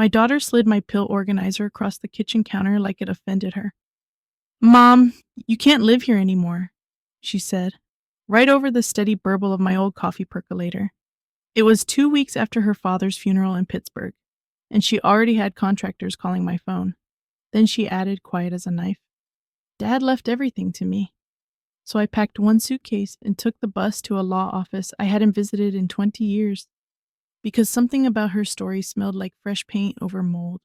My daughter slid my pill organizer across the kitchen counter like it offended her. "Mom, you can't live here anymore," she said, right over the steady burble of my old coffee percolator. It was 2 weeks after her father's funeral in Pittsburgh, and she already had contractors calling my phone. Then she added, quiet as a knife, "Dad left everything to me." So I packed one suitcase and took the bus to a law office I hadn't visited in 20 years, because something about her story smelled like fresh paint over mold.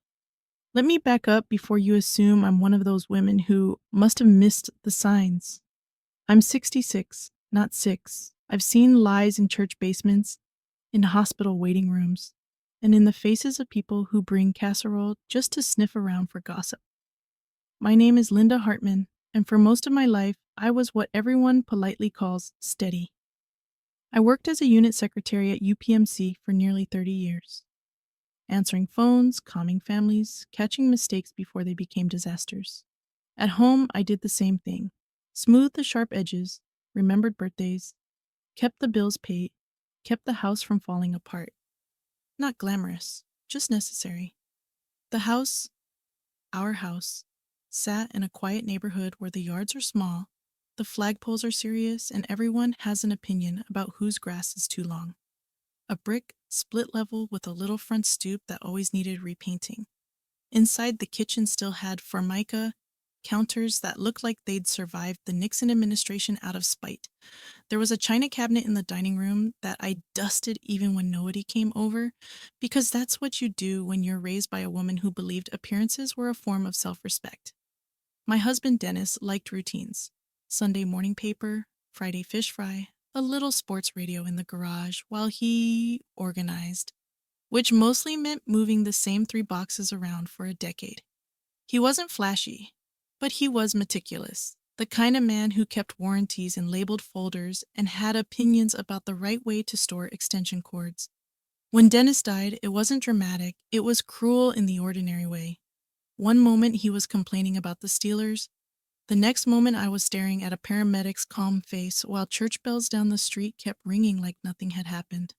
Let me back up before you assume I'm one of those women who must have missed the signs. I'm 66, not 6. I've seen lies in church basements, in hospital waiting rooms, and in the faces of people who bring casserole just to sniff around for gossip. My name is Linda Hartman, and for most of my life, I was what everyone politely calls steady. I worked as a unit secretary at UPMC for nearly 30 years, answering phones, calming families, catching mistakes before they became disasters. At home, I did the same thing. Smoothed the sharp edges, remembered birthdays, kept the bills paid, kept the house from falling apart. Not glamorous, just necessary. The house, our house, sat in a quiet neighborhood where the yards are small, the flagpoles are serious, and everyone has an opinion about whose grass is too long. A brick, split level with a little front stoop that always needed repainting. Inside, the kitchen still had Formica counters that looked like they'd survived the Nixon administration out of spite. There was a china cabinet in the dining room that I dusted even when nobody came over, because that's what you do when you're raised by a woman who believed appearances were a form of self-respect. My husband Dennis liked routines. Sunday morning paper, Friday fish fry, a little sports radio in the garage while he organized, which mostly meant moving the same 3 boxes around for a decade. He wasn't flashy, but he was meticulous, the kind of man who kept warranties in labeled folders and had opinions about the right way to store extension cords. When Dennis died, it wasn't dramatic, it was cruel in the ordinary way. One moment he was complaining about the Steelers. The next moment I was staring at a paramedic's calm face while church bells down the street kept ringing like nothing had happened.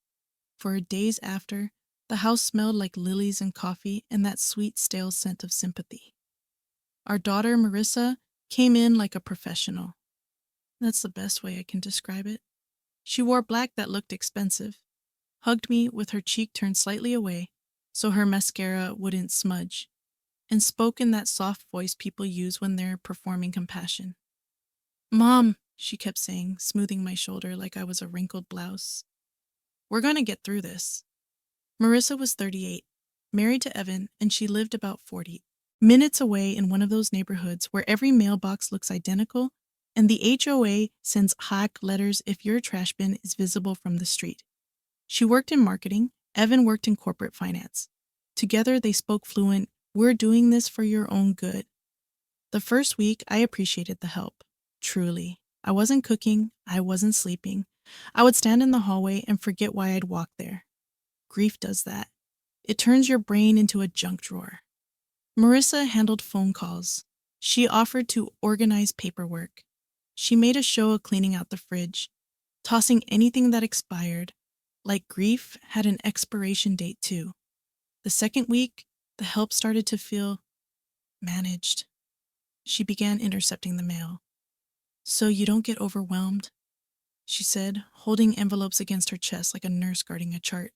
For days after, the house smelled like lilies and coffee and that sweet, stale scent of sympathy. Our daughter, Marissa, came in like a professional. That's the best way I can describe it. She wore black that looked expensive, hugged me with her cheek turned slightly away so her mascara wouldn't smudge, and spoke in that soft voice people use when they're performing compassion. "Mom," she kept saying, smoothing my shoulder like I was a wrinkled blouse. "We're going to get through this." Marissa was 38, married to Evan, and she lived about 40, minutes away in one of those neighborhoods where every mailbox looks identical and the HOA sends hack letters if your trash bin is visible from the street. She worked in marketing, Evan worked in corporate finance. Together they spoke fluent, "We're doing this for your own good." The first week, I appreciated the help. Truly. I wasn't cooking, I wasn't sleeping. I would stand in the hallway and forget why I'd walked there. Grief does that. It turns your brain into a junk drawer. Marissa handled phone calls. She offered to organize paperwork. She made a show of cleaning out the fridge, tossing anything that expired. Like grief had an expiration date too. The second week, the help started to feel managed. She began intercepting the mail. "So you don't get overwhelmed," she said, holding envelopes against her chest like a nurse guarding a chart.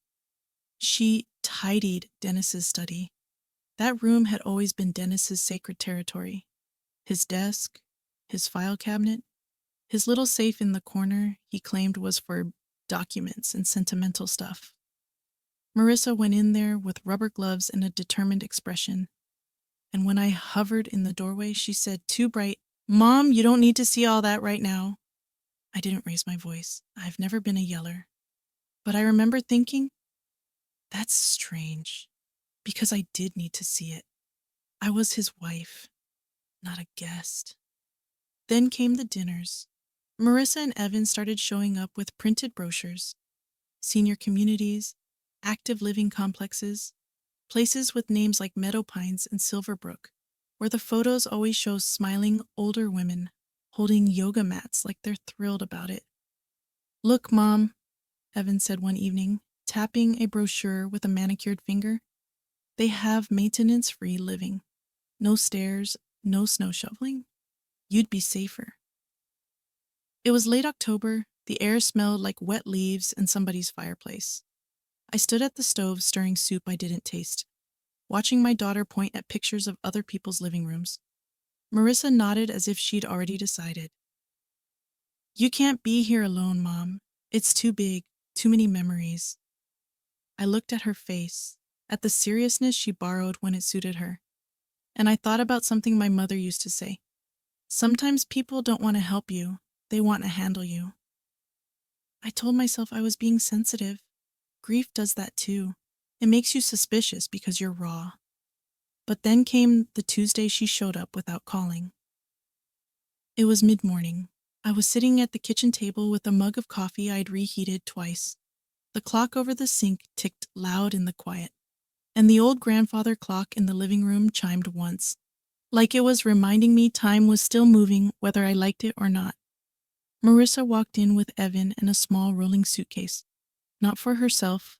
She tidied Dennis's study. That room had always been Dennis's sacred territory. His desk, his file cabinet, his little safe in the corner he claimed was for documents and sentimental stuff. Marissa went in there with rubber gloves and a determined expression. And when I hovered in the doorway, she said, too bright, "Mom, you don't need to see all that right now." I didn't raise my voice. I've never been a yeller. But I remember thinking, that's strange, because I did need to see it. I was his wife, not a guest. Then came the dinners. Marissa and Evan started showing up with printed brochures. Senior communities, active living complexes, places with names like Meadow Pines and Silverbrook, where the photos always show smiling older women holding yoga mats like they're thrilled about it. "Look, Mom," Evan said one evening, tapping a brochure with a manicured finger. They have maintenance-free living. No stairs, no snow shoveling. You'd be safer. It was late October. The air smelled like wet leaves and somebody's fireplace. I stood at the stove stirring soup I didn't taste, watching my daughter point at pictures of other people's living rooms. Marissa nodded as if she'd already decided. You can't be here alone, Mom. It's too big, too many memories. I looked at her face, at the seriousness she borrowed when it suited her, and I thought about something my mother used to say. Sometimes people don't want to help you, they want to handle you. I told myself I was being sensitive. Grief does that too. It makes you suspicious because you're raw. But then came the Tuesday she showed up without calling. It was mid-morning. I was sitting at the kitchen table with a mug of coffee I'd reheated twice. The clock over the sink ticked loud in the quiet, and the old grandfather clock in the living room chimed once, like it was reminding me time was still moving whether I liked it or not. Marissa walked in with Evan and a small rolling suitcase. Not for herself,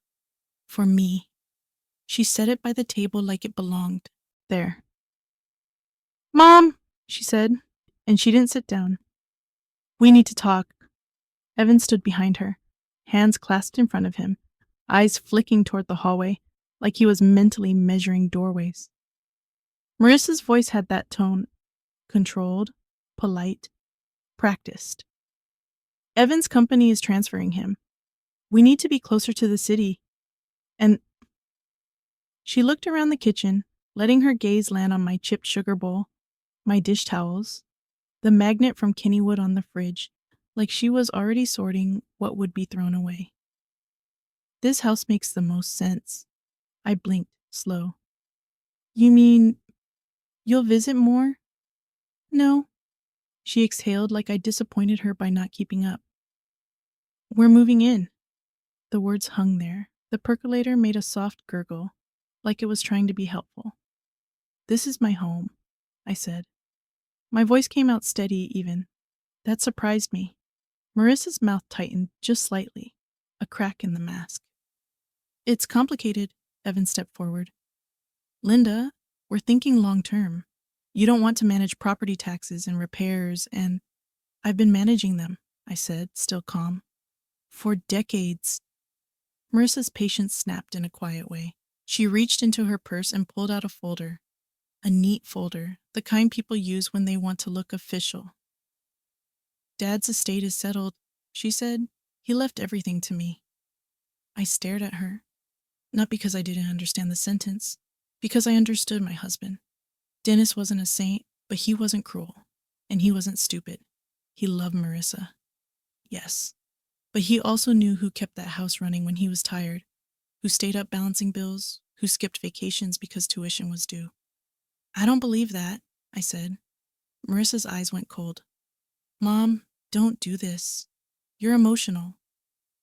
for me. She set it by the table like it belonged there. Mom, she said, and she didn't sit down. We need to talk. Evan stood behind her, hands clasped in front of him, eyes flicking toward the hallway, like he was mentally measuring doorways. Marissa's voice had that tone, controlled, polite, practiced. Evan's company is transferring him. We need to be closer to the city. And she looked around the kitchen, letting her gaze land on my chipped sugar bowl, my dish towels, the magnet from Kennywood on the fridge, like she was already sorting what would be thrown away. This house makes the most sense. I blinked, slow. You mean you'll visit more? No. She exhaled like I disappointed her by not keeping up. We're moving in. The words hung there. The percolator made a soft gurgle, like it was trying to be helpful. This is my home, I said. My voice came out steady even. That surprised me. Marissa's mouth tightened just slightly, a crack in the mask. It's complicated, Evan stepped forward. Linda, we're thinking long term. You don't want to manage property taxes and repairs, and I've been managing them, I said, still calm. For decades. Marissa's patience snapped in a quiet way. She reached into her purse and pulled out a folder. A neat folder, the kind people use when they want to look official. Dad's estate is settled, she said. He left everything to me. I stared at her, not because I didn't understand the sentence, because I understood my husband. Dennis wasn't a saint, but he wasn't cruel, and he wasn't stupid. He loved Marissa. Yes. But he also knew who kept that house running when he was tired, who stayed up balancing bills, who skipped vacations because tuition was due. I don't believe that, I said. Marissa's eyes went cold. Mom, don't do this. You're emotional.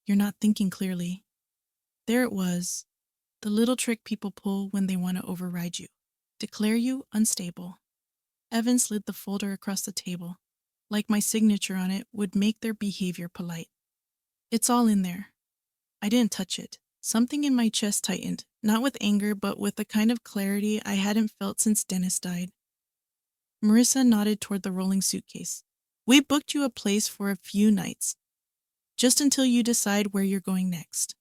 You're not thinking clearly. There it was, the little trick people pull when they want to override you, declare you unstable. Evan slid the folder across the table, like my signature on it would make their behavior polite. It's all in there. I didn't touch it. Something in my chest tightened, not with anger, but with a kind of clarity I hadn't felt since Dennis died. Marissa nodded toward the rolling suitcase. We booked you a place for a few nights, just until you decide where you're going next.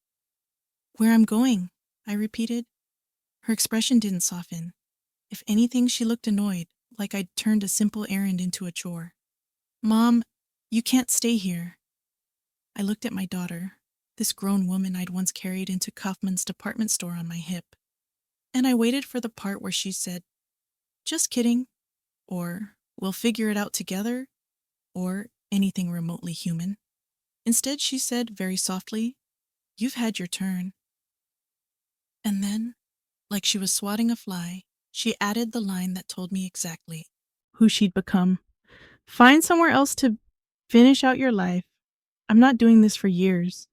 Where I'm going, I repeated. Her expression didn't soften. If anything, she looked annoyed, like I'd turned a simple errand into a chore. Mom, you can't stay here. I looked at my daughter, this grown woman I'd once carried into Kaufman's department store on my hip, and I waited for the part where she said, just kidding, or we'll figure it out together, or anything remotely human. Instead, she said very softly, you've had your turn. And then, like she was swatting a fly, she added the line that told me exactly who she'd become. Find somewhere else to finish out your life. I'm not doing this for years.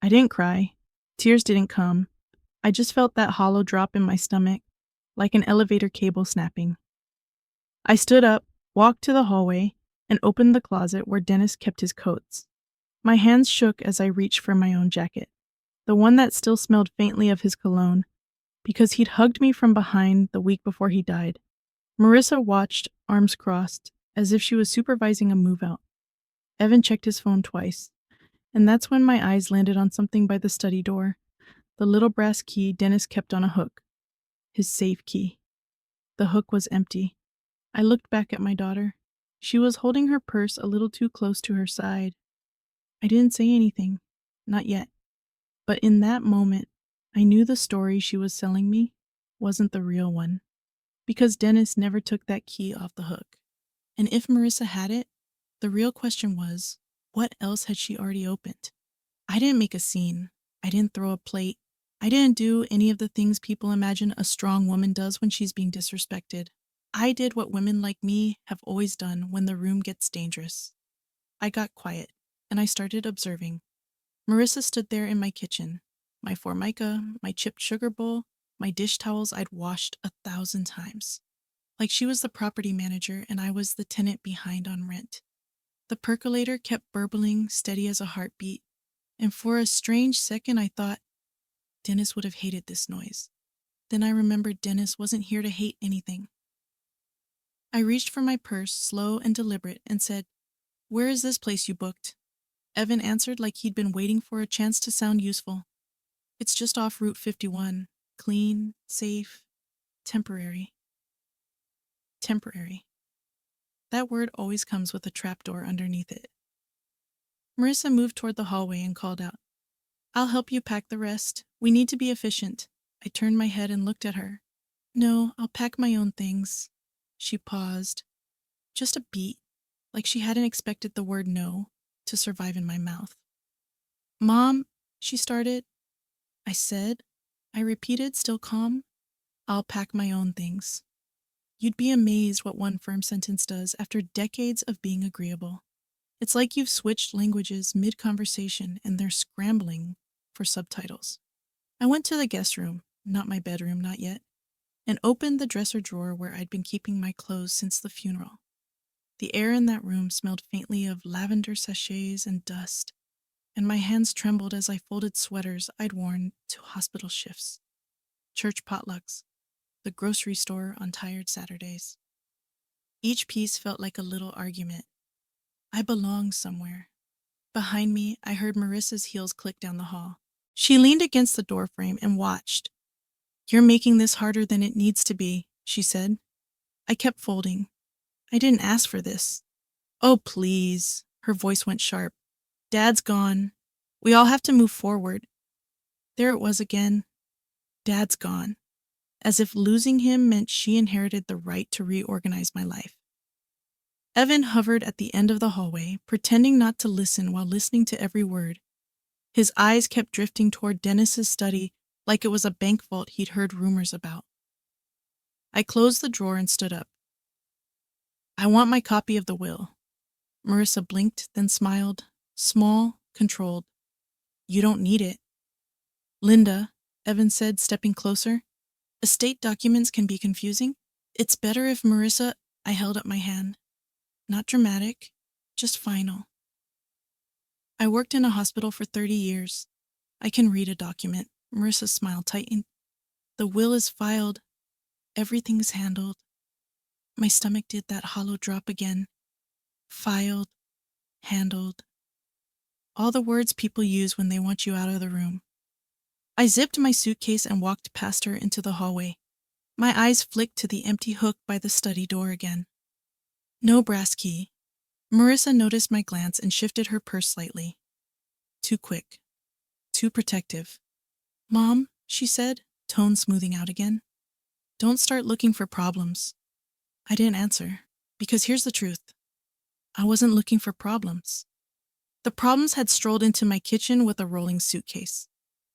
I didn't cry. Tears didn't come. I just felt that hollow drop in my stomach, like an elevator cable snapping. I stood up, walked to the hallway, and opened the closet where Dennis kept his coats. My hands shook as I reached for my own jacket, the one that still smelled faintly of his cologne. because he'd hugged me from behind the week before he died. Marissa watched, arms crossed, as if she was supervising a move-out. Evan checked his phone twice, and that's when my eyes landed on something by the study door, the little brass key Dennis kept on a hook. His safe key. The hook was empty. I looked back at my daughter. She was holding her purse a little too close to her side. I didn't say anything. Not yet. But in that moment, I knew the story she was selling me wasn't the real one. Because Dennis never took that key off the hook. And if Marissa had it, the real question was, what else had she already opened? I didn't make a scene. I didn't throw a plate. I didn't do any of the things people imagine a strong woman does when she's being disrespected. I did what women like me have always done when the room gets dangerous. I got quiet, and I started observing. Marissa stood there in my kitchen, my Formica, my chipped sugar bowl, my dish towels I'd washed 1,000 times. Like she was the property manager and I was the tenant behind on rent. The percolator kept burbling, steady as a heartbeat, and for a strange second I thought, Dennis would have hated this noise. Then I remembered Dennis wasn't here to hate anything. I reached for my purse, slow and deliberate, and said, "Where is this place you booked?" Evan answered like he'd been waiting for a chance to sound useful. "It's just off Route 51. Clean, safe, temporary." Temporary. That word always comes with a trapdoor underneath it. Marissa moved toward the hallway and called out, "I'll help you pack the rest. We need to be efficient." I turned my head and looked at her. "No, I'll pack my own things." She paused. Just a beat, like she hadn't expected the word no to survive in my mouth. "Mom," she started. I repeated, still calm, "I'll pack my own things." You'd be amazed what one firm sentence does after decades of being agreeable. It's like you've switched languages mid-conversation and they're scrambling for subtitles. I went to the guest room, not my bedroom, not yet, and opened the dresser drawer where I'd been keeping my clothes since the funeral. The air in that room smelled faintly of lavender sachets and dust, and my hands trembled as I folded sweaters I'd worn to hospital shifts, church potlucks, the grocery store on tired Saturdays. Each piece felt like a little argument. I belonged somewhere. Behind me, I heard Marissa's heels click down the hall. She leaned against the doorframe and watched. "You're making this harder than it needs to be," she said. I kept folding. "I didn't ask for this." "Oh, please." Her voice went sharp. "Dad's gone. We all have to move forward." There it was again. Dad's gone. As if losing him meant she inherited the right to reorganize my life. Evan hovered at the end of the hallway, pretending not to listen while listening to every word. His eyes kept drifting toward Dennis's study like it was a bank vault he'd heard rumors about. I closed the drawer and stood up. "I want my copy of the will." Marissa blinked, then smiled, small, controlled. "You don't need it." "Linda," Evan said, stepping closer, "estate documents can be confusing. It's better if Marissa—" I held up my hand. "Not dramatic, just final." "I worked in a hospital for 30 years. I can read a document." Marissa's smile tightened. "The will is filed. Everything's handled." My stomach did that hollow drop again. Filed, handled. All the words people use when they want you out of the room. I zipped my suitcase and walked past her into the hallway. My eyes flicked to the empty hook by the study door again. No brass key. Marissa noticed my glance and shifted her purse slightly. Too quick. Too protective. "Mom," she said, tone smoothing out again. "Don't start looking for problems." I didn't answer, because here's the truth. I wasn't looking for problems. The problems had strolled into my kitchen with a rolling suitcase.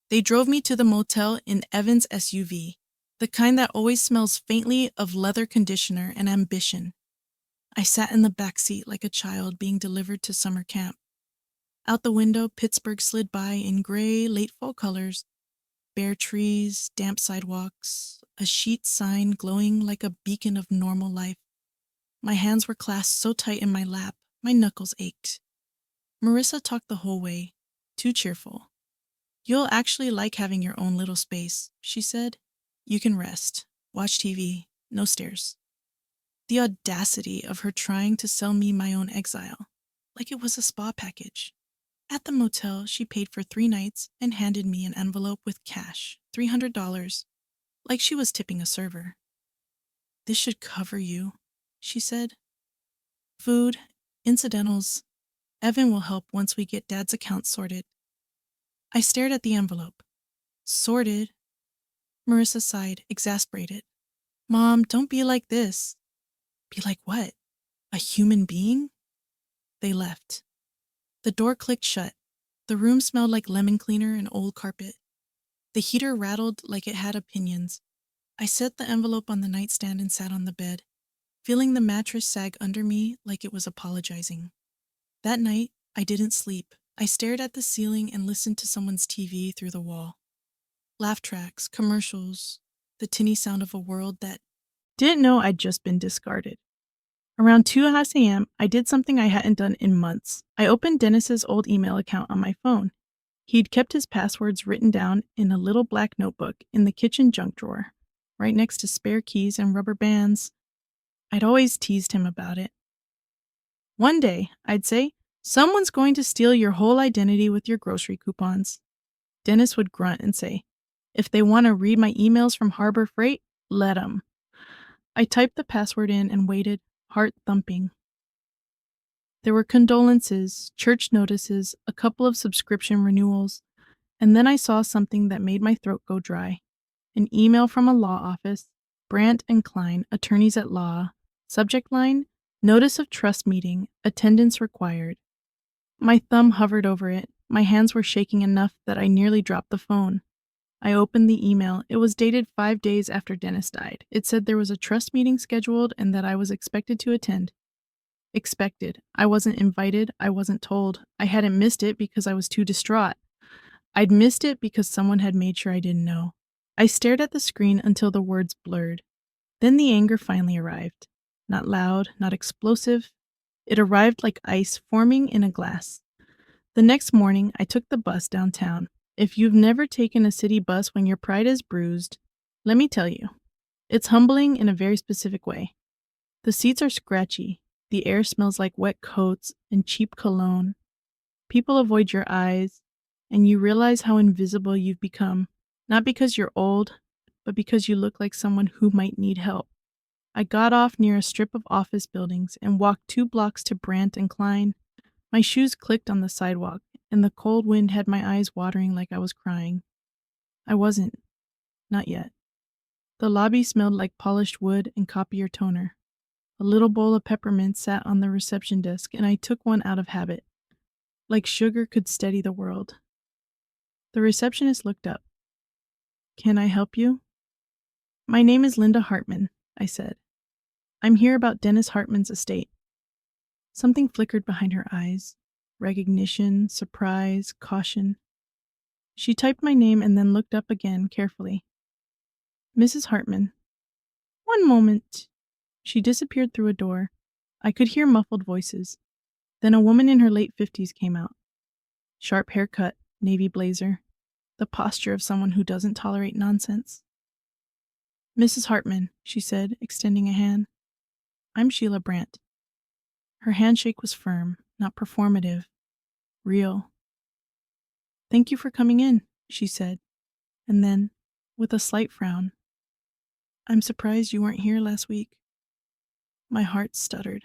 They drove me to the motel in Evan's SUV, the kind that always smells faintly of leather conditioner and ambition. I sat in the back seat like a child being delivered to summer camp. Out the window, Pittsburgh slid by in gray, late fall colors, bare trees, damp sidewalks, a sheet sign glowing like a beacon of normal life. My hands were clasped so tight in my lap, my knuckles ached. Marissa talked the whole way, too cheerful. "You'll actually like having your own little space," she said. You can rest, watch TV, no stairs. The audacity of her trying to sell me my own exile, like it was a spa package. At the motel, she paid for 3 nights and handed me an envelope with cash, $300, like she was tipping a server. This should cover you, she said. Food, incidentals. Evan will help once we get Dad's account sorted. I stared at the envelope. Sorted? Marissa sighed, exasperated. Mom, don't be like this. Be like what? A human being? They left. The door clicked shut. The room smelled like lemon cleaner and old carpet. The heater rattled like it had opinions. I set the envelope on the nightstand and sat on the bed, feeling the mattress sag under me like it was apologizing. That night, I didn't sleep. I stared at the ceiling and listened to someone's TV through the wall. Laugh tracks, commercials, the tinny sound of a world that didn't know I'd just been discarded. Around 2:30 a.m., I did something I hadn't done in months. I opened Dennis's old email account on my phone. He'd kept his passwords written down in a little black notebook in the kitchen junk drawer, right next to spare keys and rubber bands. I'd always teased him about it. One day, I'd say, someone's going to steal your whole identity with your grocery coupons. Dennis would grunt and say, if they want to read my emails from Harbor Freight, let 'em. I typed the password in and waited, heart thumping. There were condolences, church notices, a couple of subscription renewals, and then I saw something that made my throat go dry. An email from a law office, Brandt and Klein, attorneys at law. Subject line, notice of trust meeting, attendance required. My thumb hovered over it. My hands were shaking enough that I nearly dropped the phone. I opened the email. It was dated 5 days after Dennis died. It said there was a trust meeting scheduled and that I was expected to attend. Expected. I wasn't invited. I wasn't told. I hadn't missed it because I was too distraught. I'd missed it because someone had made sure I didn't know. I stared at the screen until the words blurred. Then the anger finally arrived. Not loud, not explosive. It arrived like ice forming in a glass. The next morning, I took the bus downtown. If you've never taken a city bus when your pride is bruised, let me tell you, it's humbling in a very specific way. The seats are scratchy. The air smells like wet coats and cheap cologne. People avoid your eyes, and you realize how invisible you've become, not because you're old, but because you look like someone who might need help. I got off near a strip of office buildings and walked 2 blocks to Brandt and Klein. My shoes clicked on the sidewalk, and the cold wind had my eyes watering like I was crying. I wasn't. Not yet. The lobby smelled like polished wood and copier toner. A little bowl of peppermint sat on the reception desk, and I took one out of habit. Like sugar could steady the world. The receptionist looked up. Can I help you? My name is Linda Hartman, I said. I'm here about Dennis Hartman's estate. Something flickered behind her eyes. Recognition, surprise, caution. She typed my name and then looked up again carefully. Mrs. Hartman. One moment. She disappeared through a door. I could hear muffled voices. Then a woman in her late 50s came out. Sharp haircut, navy blazer. The posture of someone who doesn't tolerate nonsense. Mrs. Hartman, she said, extending a hand. I'm Sheila Brandt. Her handshake was firm, not performative. Real. Thank you for coming in, she said. And then, with a slight frown, I'm surprised you weren't here last week. My heart stuttered.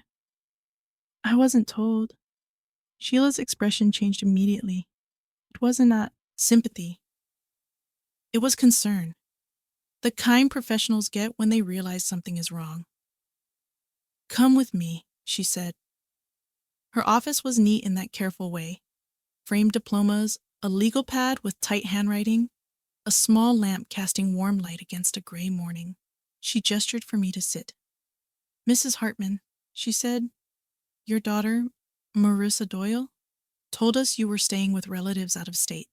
I wasn't told. Sheila's expression changed immediately. It wasn't not sympathy. It was concern. The kind professionals get when they realize something is wrong. Come with me, she said. Her office was neat in that careful way. Framed diplomas, a legal pad with tight handwriting, a small lamp casting warm light against a gray morning. She gestured for me to sit. Mrs. Hartman, she said, your daughter, Marissa Doyle, told us you were staying with relatives out of state.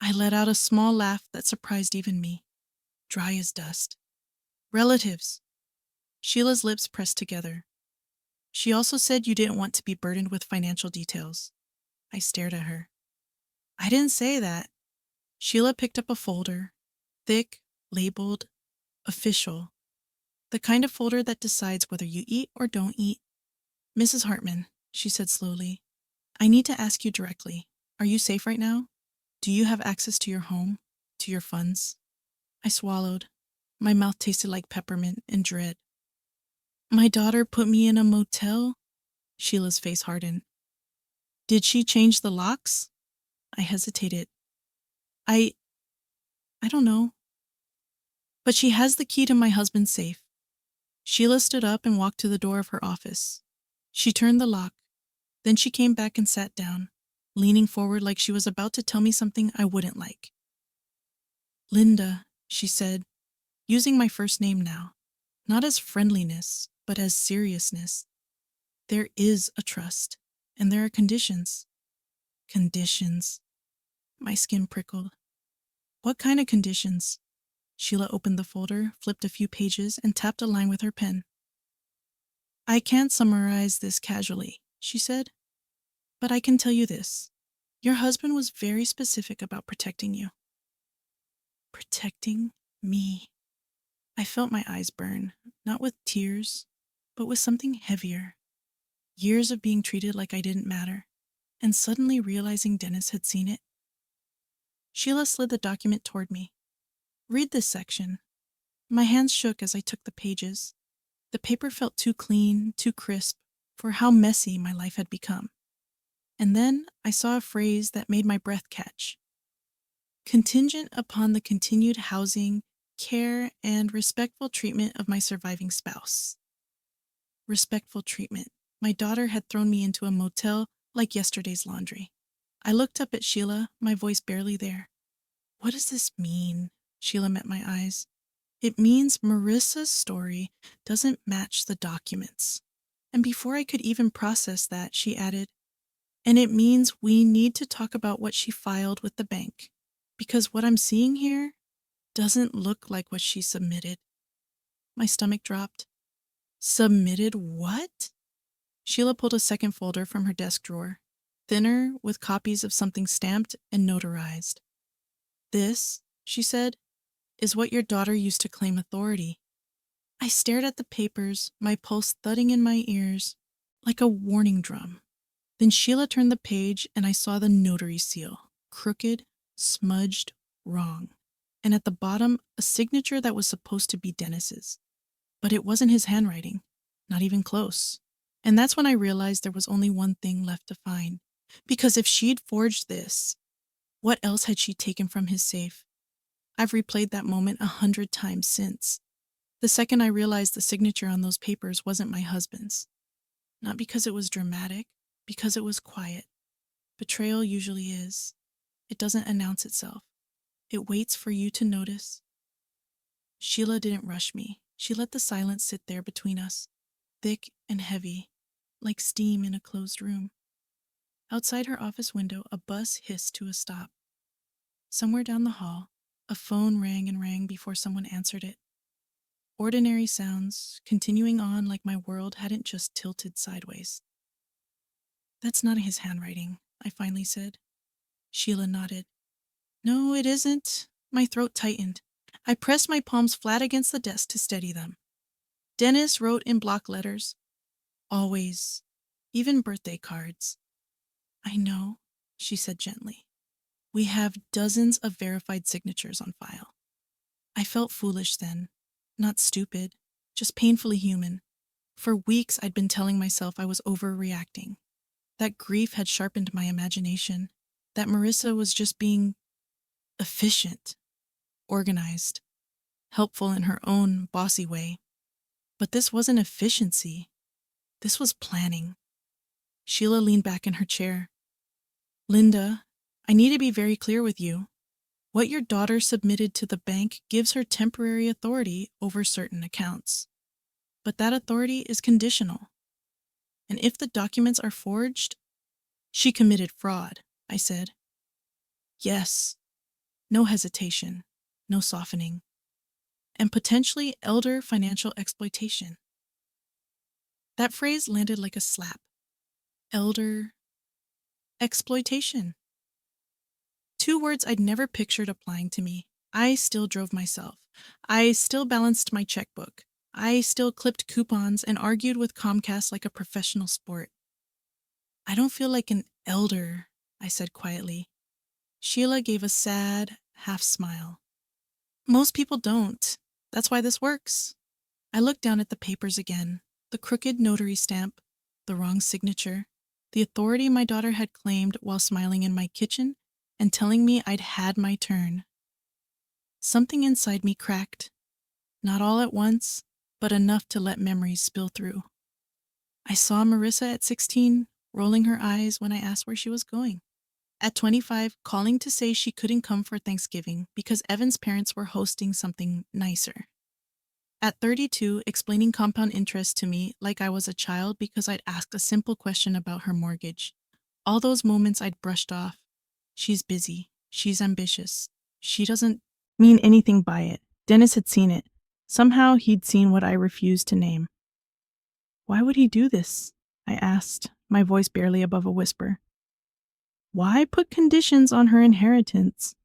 I let out a small laugh that surprised even me, dry as dust. Relatives. Sheila's lips pressed together. She also said you didn't want to be burdened with financial details. I stared at her. I didn't say that. Sheila picked up a folder, thick, labeled, Official. The kind of folder that decides whether you eat or don't eat. Mrs. Hartman, she said slowly, I need to ask you directly. Are you safe right now? Do you have access to your home? To your funds? I swallowed. My mouth tasted like peppermint and dread. My daughter put me in a motel? Sheila's face hardened. Did she change the locks? I hesitated. I don't know. But she has the key to my husband's safe. Sheila stood up and walked to the door of her office. She turned the lock. Then she came back and sat down, leaning forward like she was about to tell me something I wouldn't like. Linda, she said, using my first name now, not as friendliness, but as seriousness. There is a trust, and there are conditions. Conditions. My skin prickled. What kind of conditions? Sheila opened the folder, flipped a few pages, and tapped a line with her pen. I can't summarize this casually, she said, but I can tell you this. Your husband was very specific about protecting you. Protecting me. I felt my eyes burn, not with tears, but with something heavier. Years of being treated like I didn't matter, and suddenly realizing Dennis had seen it. Sheila slid the document toward me. Read this section. My hands shook as I took the pages. The paper felt too clean, too crisp, for how messy my life had become. And then I saw a phrase that made my breath catch. Contingent upon the continued housing, care, and respectful treatment of my surviving spouse. Respectful treatment. My daughter had thrown me into a motel like yesterday's laundry. I looked up at Sheila, my voice barely there. What does this mean? Sheila met my eyes. It means Marissa's story doesn't match the documents. And before I could even process that, she added, and it means we need to talk about what she filed with the bank, because what I'm seeing here doesn't look like what she submitted. My stomach dropped. Submitted what? Sheila pulled a second folder from her desk drawer, thinner, with copies of something stamped and notarized. This, she said, is what your daughter used to claim authority. I stared at the papers, my pulse thudding in my ears like a warning drum. Then Sheila turned the page and I saw the notary seal, crooked, smudged, wrong. And at the bottom, a signature that was supposed to be Dennis's. But it wasn't his handwriting, not even close. And that's when I realized there was only one thing left to find. Because if she'd forged this, what else had she taken from his safe? I've replayed that moment 100 times since. The second I realized the signature on those papers wasn't my husband's. Not because it was dramatic, because it was quiet. Betrayal usually is. It doesn't announce itself. It waits for you to notice. Sheila didn't rush me. She let the silence sit there between us, thick and heavy, like steam in a closed room. Outside her office window, a bus hissed to a stop. Somewhere down the hall, a phone rang and rang before someone answered it. Ordinary sounds, continuing on like my world hadn't just tilted sideways. That's not his handwriting, I finally said. Sheila nodded. No, it isn't. My throat tightened. I pressed my palms flat against the desk to steady them. Dennis wrote in block letters. Always. Even birthday cards. I know, she said gently. We have dozens of verified signatures on file. I felt foolish then. Not stupid. Just painfully human. For weeks I'd been telling myself I was overreacting. That grief had sharpened my imagination. That Marissa was just being efficient, organized, helpful in her own bossy way. But this wasn't efficiency. This was planning. Sheila leaned back in her chair. Linda, I need to be very clear with you. What your daughter submitted to the bank gives her temporary authority over certain accounts. But that authority is conditional. And if the documents are forged, she committed fraud, I said. Yes. No hesitation, no softening. And potentially elder financial exploitation. That phrase landed like a slap. Elder exploitation. Two words I'd never pictured applying to me. I still drove myself. I still balanced my checkbook. I still clipped coupons and argued with Comcast like a professional sport. I don't feel like an elder, I said quietly. Sheila gave a sad, half smile. Most people don't. That's why this works. I looked down at the papers again. The crooked notary stamp, the wrong signature, the authority my daughter had claimed while smiling in my kitchen and telling me I'd had my turn. Something inside me cracked. Not all at once, but enough to let memories spill through. I saw Marissa at 16, rolling her eyes when I asked where she was going. At 25, calling to say she couldn't come for Thanksgiving because Evan's parents were hosting something nicer. At 32, explaining compound interest to me like I was a child because I'd asked a simple question about her mortgage. All those moments I'd brushed off. She's busy. She's ambitious. She doesn't mean anything by it. Dennis had seen it. Somehow he'd seen what I refused to name. Why would he do this? I asked, my voice barely above a whisper. Why put conditions on her inheritance?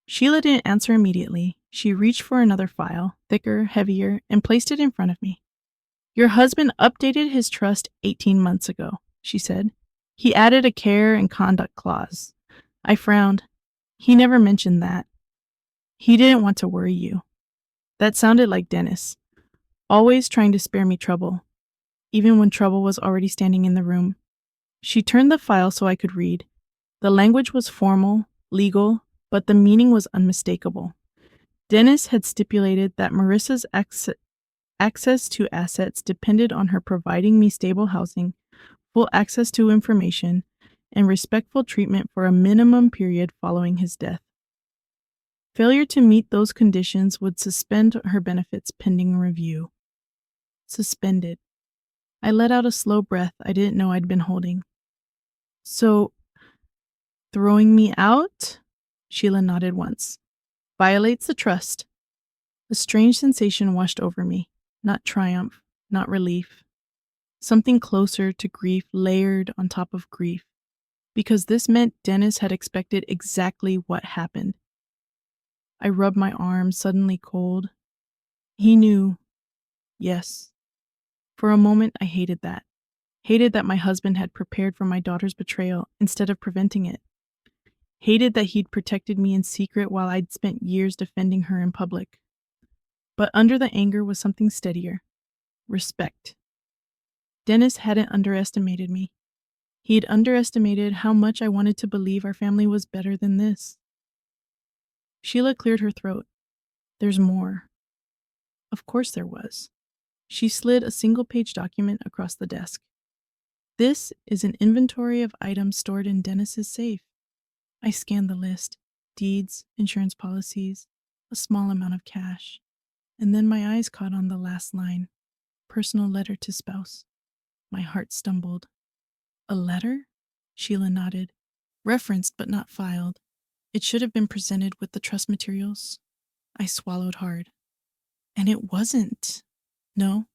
Sheila didn't answer immediately. She reached for another file, thicker, heavier, and placed it in front of me. Your husband updated his trust 18 months ago, she said. He added a care and conduct clause. I frowned. He never mentioned that. He didn't want to worry you. That sounded like Dennis, always trying to spare me trouble, even when trouble was already standing in the room. She turned the file so I could read. The language was formal, legal, but the meaning was unmistakable. Dennis had stipulated that Marissa's access to assets depended on her providing me stable housing, full access to information, and respectful treatment for a minimum period following his death. Failure to meet those conditions would suspend her benefits pending review. Suspended. I let out a slow breath I didn't know I'd been holding. So, throwing me out? Sheila nodded once. Violates the trust. A strange sensation washed over me. Not triumph, not relief. Something closer to grief layered on top of grief. Because this meant Dennis had expected exactly what happened. I rubbed my arm, suddenly cold. He knew. Yes. For a moment, I hated that. Hated that my husband had prepared for my daughter's betrayal instead of preventing it. Hated that he'd protected me in secret while I'd spent years defending her in public. But under the anger was something steadier. Respect. Dennis hadn't underestimated me. He'd underestimated how much I wanted to believe our family was better than this. Sheila cleared her throat. There's more. Of course there was. She slid a single-page document across the desk. This is an inventory of items stored in Dennis's safe. I scanned the list. Deeds, insurance policies, a small amount of cash. And then my eyes caught on the last line. Personal letter to spouse. My heart stumbled. A letter? Sheila nodded. Referenced but not filed. It should have been presented with the trust materials. I swallowed hard. And it wasn't. No.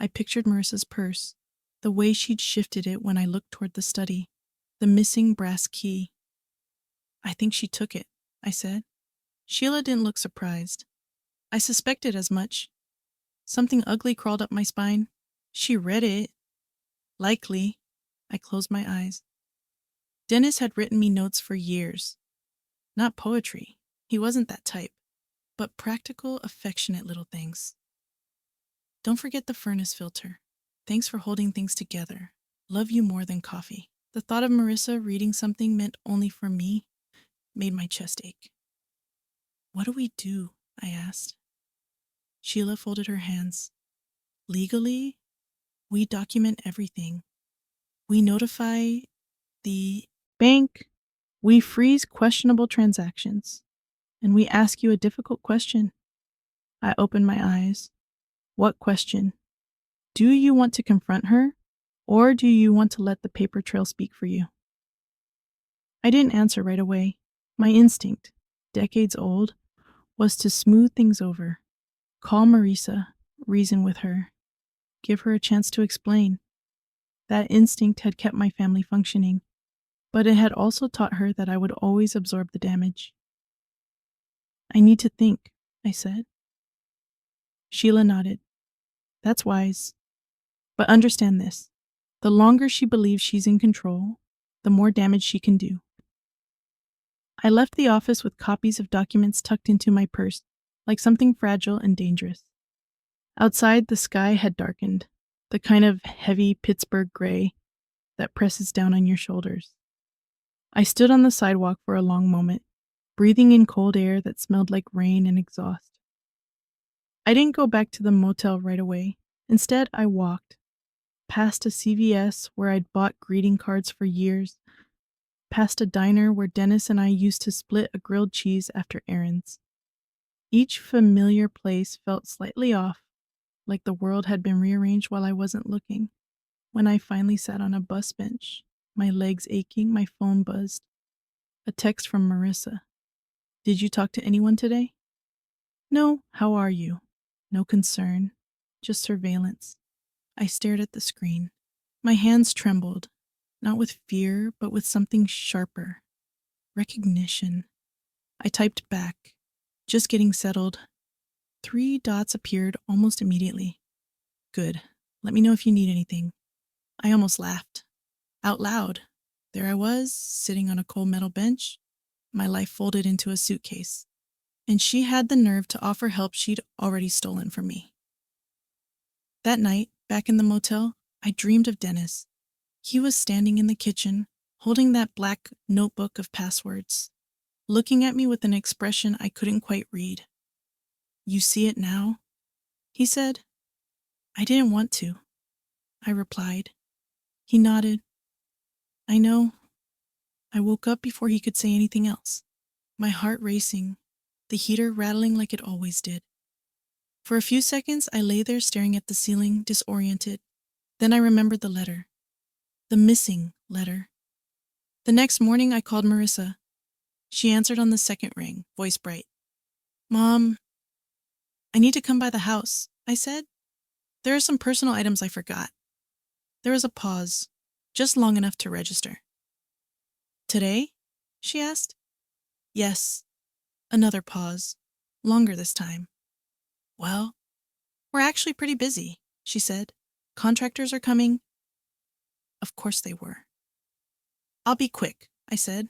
I pictured Marissa's purse, the way she'd shifted it when I looked toward the study, the missing brass key. I think she took it, I said. Sheila didn't look surprised. I suspected as much. Something ugly crawled up my spine. She read it. Likely. I closed my eyes. Dennis had written me notes for years. Not poetry. He wasn't that type. But practical, affectionate little things. Don't forget the furnace filter. Thanks for holding things together. Love you more than coffee. The thought of Marissa reading something meant only for me made my chest ache. What do we do? I asked. Sheila folded her hands. Legally, we document everything. We notify the bank. We freeze questionable transactions. And we ask you a difficult question. I opened my eyes. What question? Do you want to confront her, or do you want to let the paper trail speak for you? I didn't answer right away. My instinct, decades old, was to smooth things over. Call Marissa, reason with her, give her a chance to explain. That instinct had kept my family functioning, but it had also taught her that I would always absorb the damage. I need to think, I said. Sheila nodded. That's wise. But understand this. The longer she believes she's in control, the more damage she can do. I left the office with copies of documents tucked into my purse, like something fragile and dangerous. Outside, the sky had darkened, the kind of heavy Pittsburgh gray that presses down on your shoulders. I stood on the sidewalk for a long moment, breathing in cold air that smelled like rain and exhaust. I didn't go back to the motel right away. Instead, I walked, past a CVS where I'd bought greeting cards for years, past a diner where Dennis and I used to split a grilled cheese after errands. Each familiar place felt slightly off, like the world had been rearranged while I wasn't looking. When I finally sat on a bus bench, my legs aching, my phone buzzed. A text from Marissa. Did you talk to anyone today? No, how are you? No concern, just surveillance. I stared at the screen. My hands trembled, not with fear, but with something sharper. Recognition. I typed back, just getting settled. 3 dots appeared almost immediately. Good. Let me know if you need anything. I almost laughed. Out loud. There I was, sitting on a cold metal bench, my life folded into a suitcase. And she had the nerve to offer help she'd already stolen from me. That night, back in the motel, I dreamed of Dennis. He was standing in the kitchen, holding that black notebook of passwords, looking at me with an expression I couldn't quite read. You see it now? He said. I didn't want to, I replied. He nodded. I know. I woke up before he could say anything else, my heart racing, the heater rattling like it always did. For a few seconds, I lay there staring at the ceiling, disoriented. Then I remembered the letter. The missing letter. The next morning, I called Marissa. She answered on the second ring, voice bright. Mom, I need to come by the house, I said. There are some personal items I forgot. There was a pause, just long enough to register. Today? She asked. Yes. Another pause, longer this time. Well, we're actually pretty busy, she said. Contractors are coming. Of course they were. I'll be quick, I said.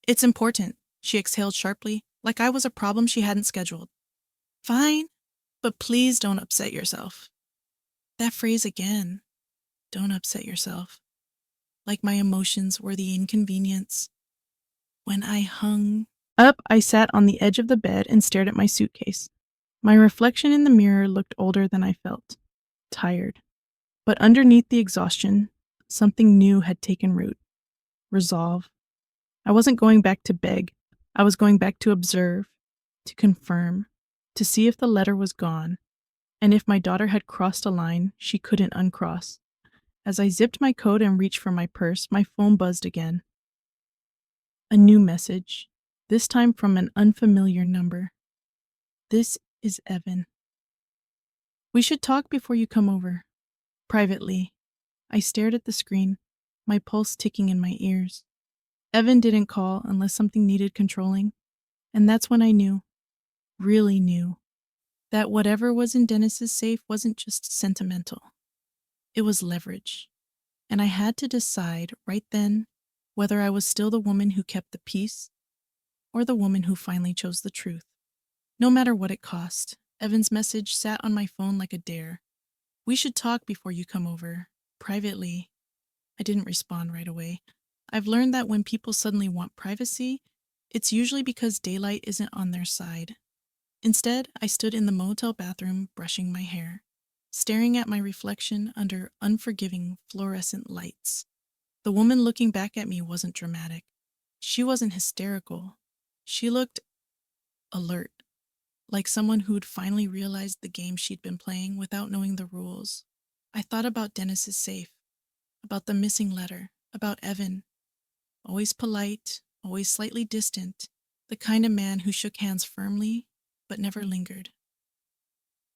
It's important, she exhaled sharply, like I was a problem she hadn't scheduled. Fine, but please don't upset yourself. That phrase again. Don't upset yourself. Like my emotions were the inconvenience. When I hung up, I sat on the edge of the bed and stared at my suitcase. My reflection in the mirror looked older than I felt. Tired. But underneath the exhaustion, something new had taken root. Resolve. I wasn't going back to beg. I was going back to observe, to confirm, to see if the letter was gone, and if my daughter had crossed a line she couldn't uncross. As I zipped my coat and reached for my purse, my phone buzzed again. A new message, this time from an unfamiliar number. This is Evan. We should talk before you come over. Privately. I stared at the screen, my pulse ticking in my ears. Evan didn't call unless something needed controlling, and that's when I knew, really knew, that whatever was in Dennis's safe wasn't just sentimental. It was leverage, and I had to decide right then whether I was still the woman who kept the peace or the woman who finally chose the truth. No matter what it cost, Evan's message sat on my phone like a dare. We should talk before you come over. Privately. I didn't respond right away. I've learned that when people suddenly want privacy, it's usually because daylight isn't on their side. Instead, I stood in the motel bathroom brushing my hair, staring at my reflection under unforgiving fluorescent lights. The woman looking back at me wasn't dramatic. She wasn't hysterical. She looked alert, like someone who'd finally realized the game she'd been playing without knowing the rules. I thought about Dennis's safe, about the missing letter, about Evan. Always polite, always slightly distant, the kind of man who shook hands firmly but never lingered.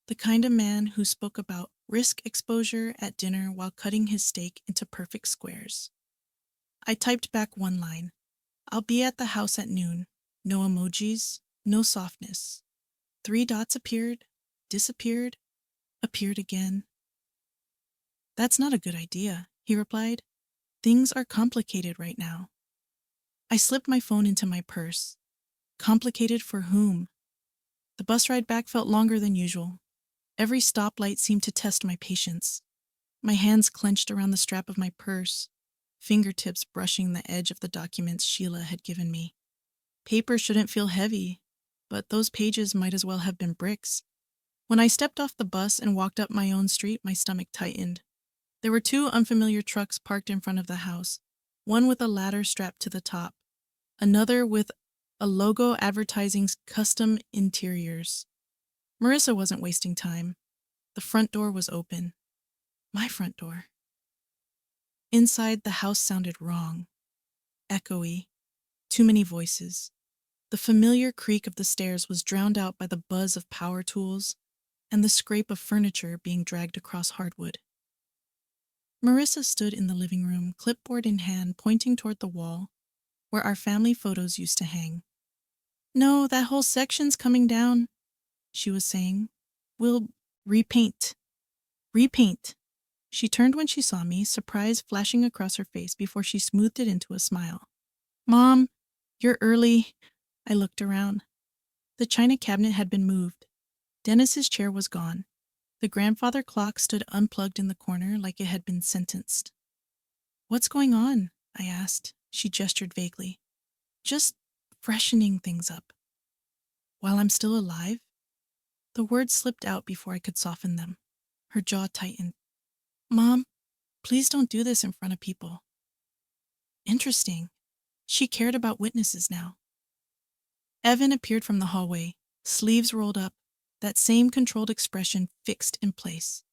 The kind of man who spoke about risk exposure at dinner while cutting his steak into perfect squares. I typed back one line. I'll be at the house at noon. No emojis, No softness. 3 dots appeared, disappeared, appeared again. That's not a good idea, he replied. Things are complicated right now. I slipped my phone into my purse. Complicated for whom? The bus ride back felt longer than usual. Every stoplight seemed to test my patience. My hands clenched around the strap of my purse, fingertips brushing the edge of the documents Sheila had given me. Paper shouldn't feel heavy, but those pages might as well have been bricks. When I stepped off the bus and walked up my own street, my stomach tightened. There were 2 unfamiliar trucks parked in front of the house, one with a ladder strapped to the top, another with a logo advertising custom interiors. Marissa wasn't wasting time. The front door was open. My front door. Inside, the house sounded wrong, echoey, too many voices. The familiar creak of the stairs was drowned out by the buzz of power tools and the scrape of furniture being dragged across hardwood. Marissa stood in the living room, clipboard in hand, pointing toward the wall where our family photos used to hang. No, that whole section's coming down, she was saying. We'll repaint. Repaint. She turned when she saw me, surprise flashing across her face before she smoothed it into a smile. Mom, you're early. I looked around. The china cabinet had been moved. Dennis's chair was gone. The grandfather clock stood unplugged in the corner like it had been sentenced. What's going on? I asked. She gestured vaguely. Just freshening things up. While I'm still alive? The words slipped out before I could soften them. Her jaw tightened. Mom, please don't do this in front of people. Interesting. She cared about witnesses now. Evan appeared from the hallway, sleeves rolled up, that same controlled expression fixed in place.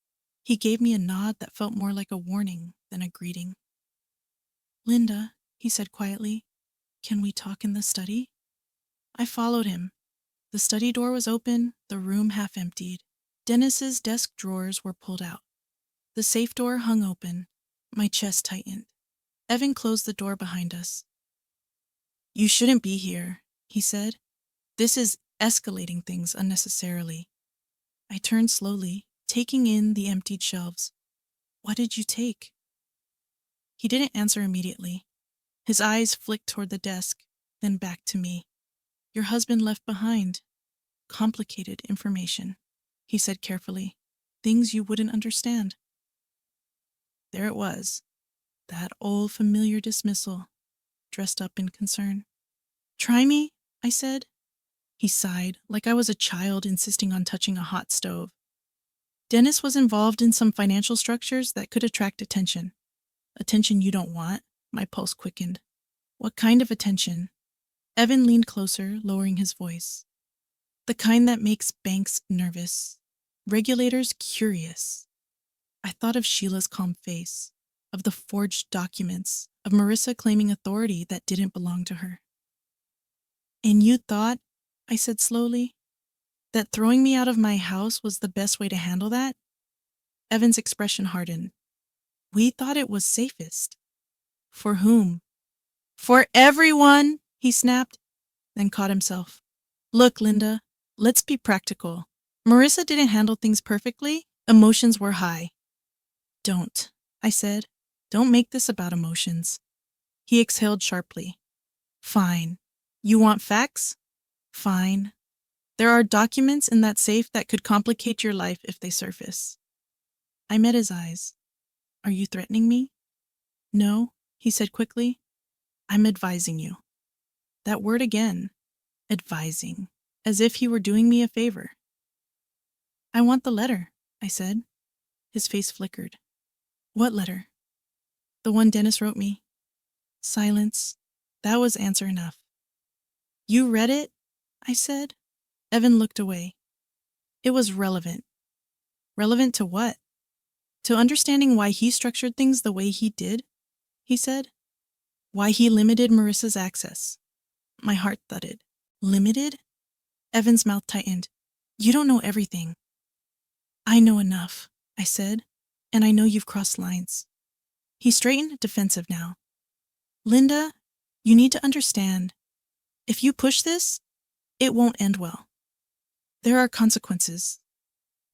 He gave me a nod that felt more like a warning than a greeting. Linda, he said quietly, can we talk in the study? I followed him. The study door was open, the room half emptied. Dennis's desk drawers were pulled out. The safe door hung open. My chest tightened. Evan closed the door behind us. You shouldn't be here, he said. This is escalating things unnecessarily. I turned slowly, taking in the emptied shelves. What did you take? He didn't answer immediately. His eyes flicked toward the desk, then back to me. Your husband left behind. Complicated information, he said carefully. Things you wouldn't understand. There it was. That old familiar dismissal, dressed up in concern. Try me, I said. He sighed, like I was a child insisting on touching a hot stove. Dennis was involved in some financial structures that could attract attention. Attention you don't want, my pulse quickened. What kind of attention? Evan leaned closer, lowering his voice. The kind that makes banks nervous, regulators curious. I thought of Sheila's calm face, of the forged documents, of Marissa claiming authority that didn't belong to her. And you thought, I said slowly, that throwing me out of my house was the best way to handle that? Evan's expression hardened. We thought it was safest. For whom? For everyone, he snapped, then caught himself. Look, Linda, let's be practical. Marissa didn't handle things perfectly. Emotions were high. Don't, I said. Don't make this about emotions. He exhaled sharply. Fine. You want facts? Fine. There are documents in that safe that could complicate your life if they surface. I met his eyes. Are you threatening me? No, he said quickly. I'm advising you. That word again. Advising. As if he were doing me a favor. I want the letter, I said. His face flickered. What letter? The one Dennis wrote me. Silence. That was answer enough. You read it? I said. Evan looked away. It was relevant. Relevant to what? To understanding why he structured things the way he did, he said. Why he limited Marissa's access. My heart thudded. Limited? Evan's mouth tightened. You don't know everything. I know enough, I said, and I know you've crossed lines. He straightened, defensive now. Linda, you need to understand. If you push this, It won't end well. There are consequences.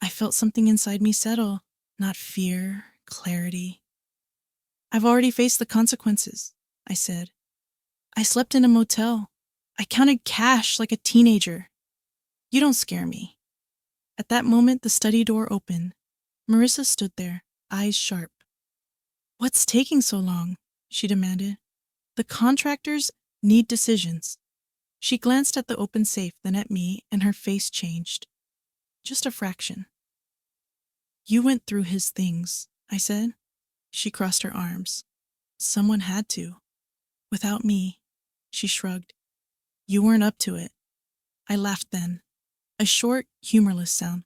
I felt something inside me settle, not fear, clarity. I've already faced the consequences, I said. I slept in a motel. I counted cash like a teenager. You don't scare me. At that moment, the study door opened. Marissa stood there, eyes sharp. What's taking so long? She demanded. The contractors need decisions. She glanced at the open safe, then at me, and her face changed. Just a fraction. You went through his things, I said. She crossed her arms. Someone had to. Without me, she shrugged. You weren't up to it. I laughed then. A short, humorless sound.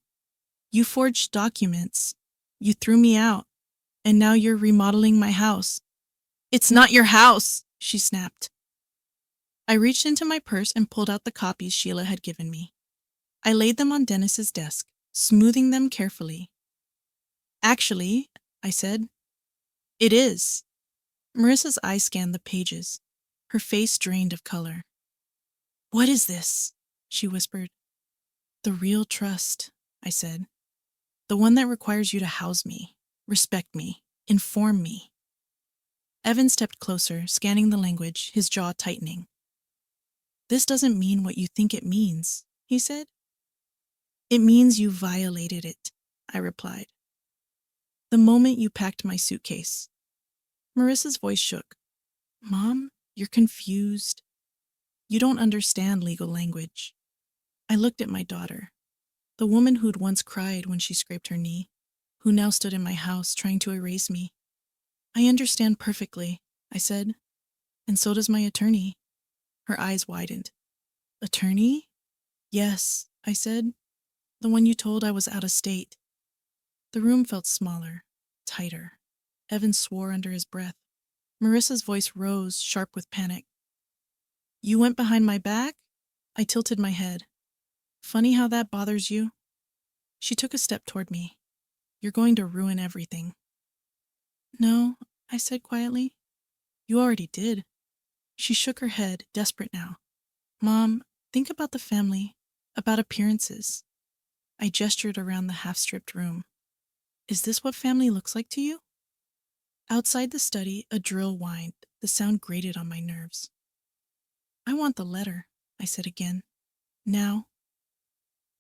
You forged documents. You threw me out. And now you're remodeling my house. It's not your house, she snapped. I reached into my purse and pulled out the copies Sheila had given me. I laid them on Dennis's desk, smoothing them carefully. Actually, I said, it is. Marissa's eyes scanned the pages, her face drained of color. What is this? She whispered. The real trust, I said. The one that requires you to house me, respect me, inform me. Evan stepped closer, scanning the language, his jaw tightening. This doesn't mean what you think it means, he said. It means you violated it, I replied. The moment you packed my suitcase. Marissa's voice shook. Mom, you're confused. You don't understand legal language. I looked at my daughter, the woman who'd once cried when she scraped her knee, who now stood in my house trying to erase me. I understand perfectly, I said, and so does my attorney. Her eyes widened. Attorney? Yes, I said, the one you told I was out of state. The room felt smaller, tighter. Evan swore under his breath. Marissa's voice rose, sharp with panic. You went behind my back? I tilted my head. Funny how that bothers you. She took a step toward me. You're going to ruin everything. No, I said quietly. You already did. She shook her head, desperate now. Mom, think about the family, about appearances. I gestured around the half-stripped room. Is this what family looks like to you? Outside the study, a drill whined. The sound grated on my nerves. I want the letter, I said again. Now.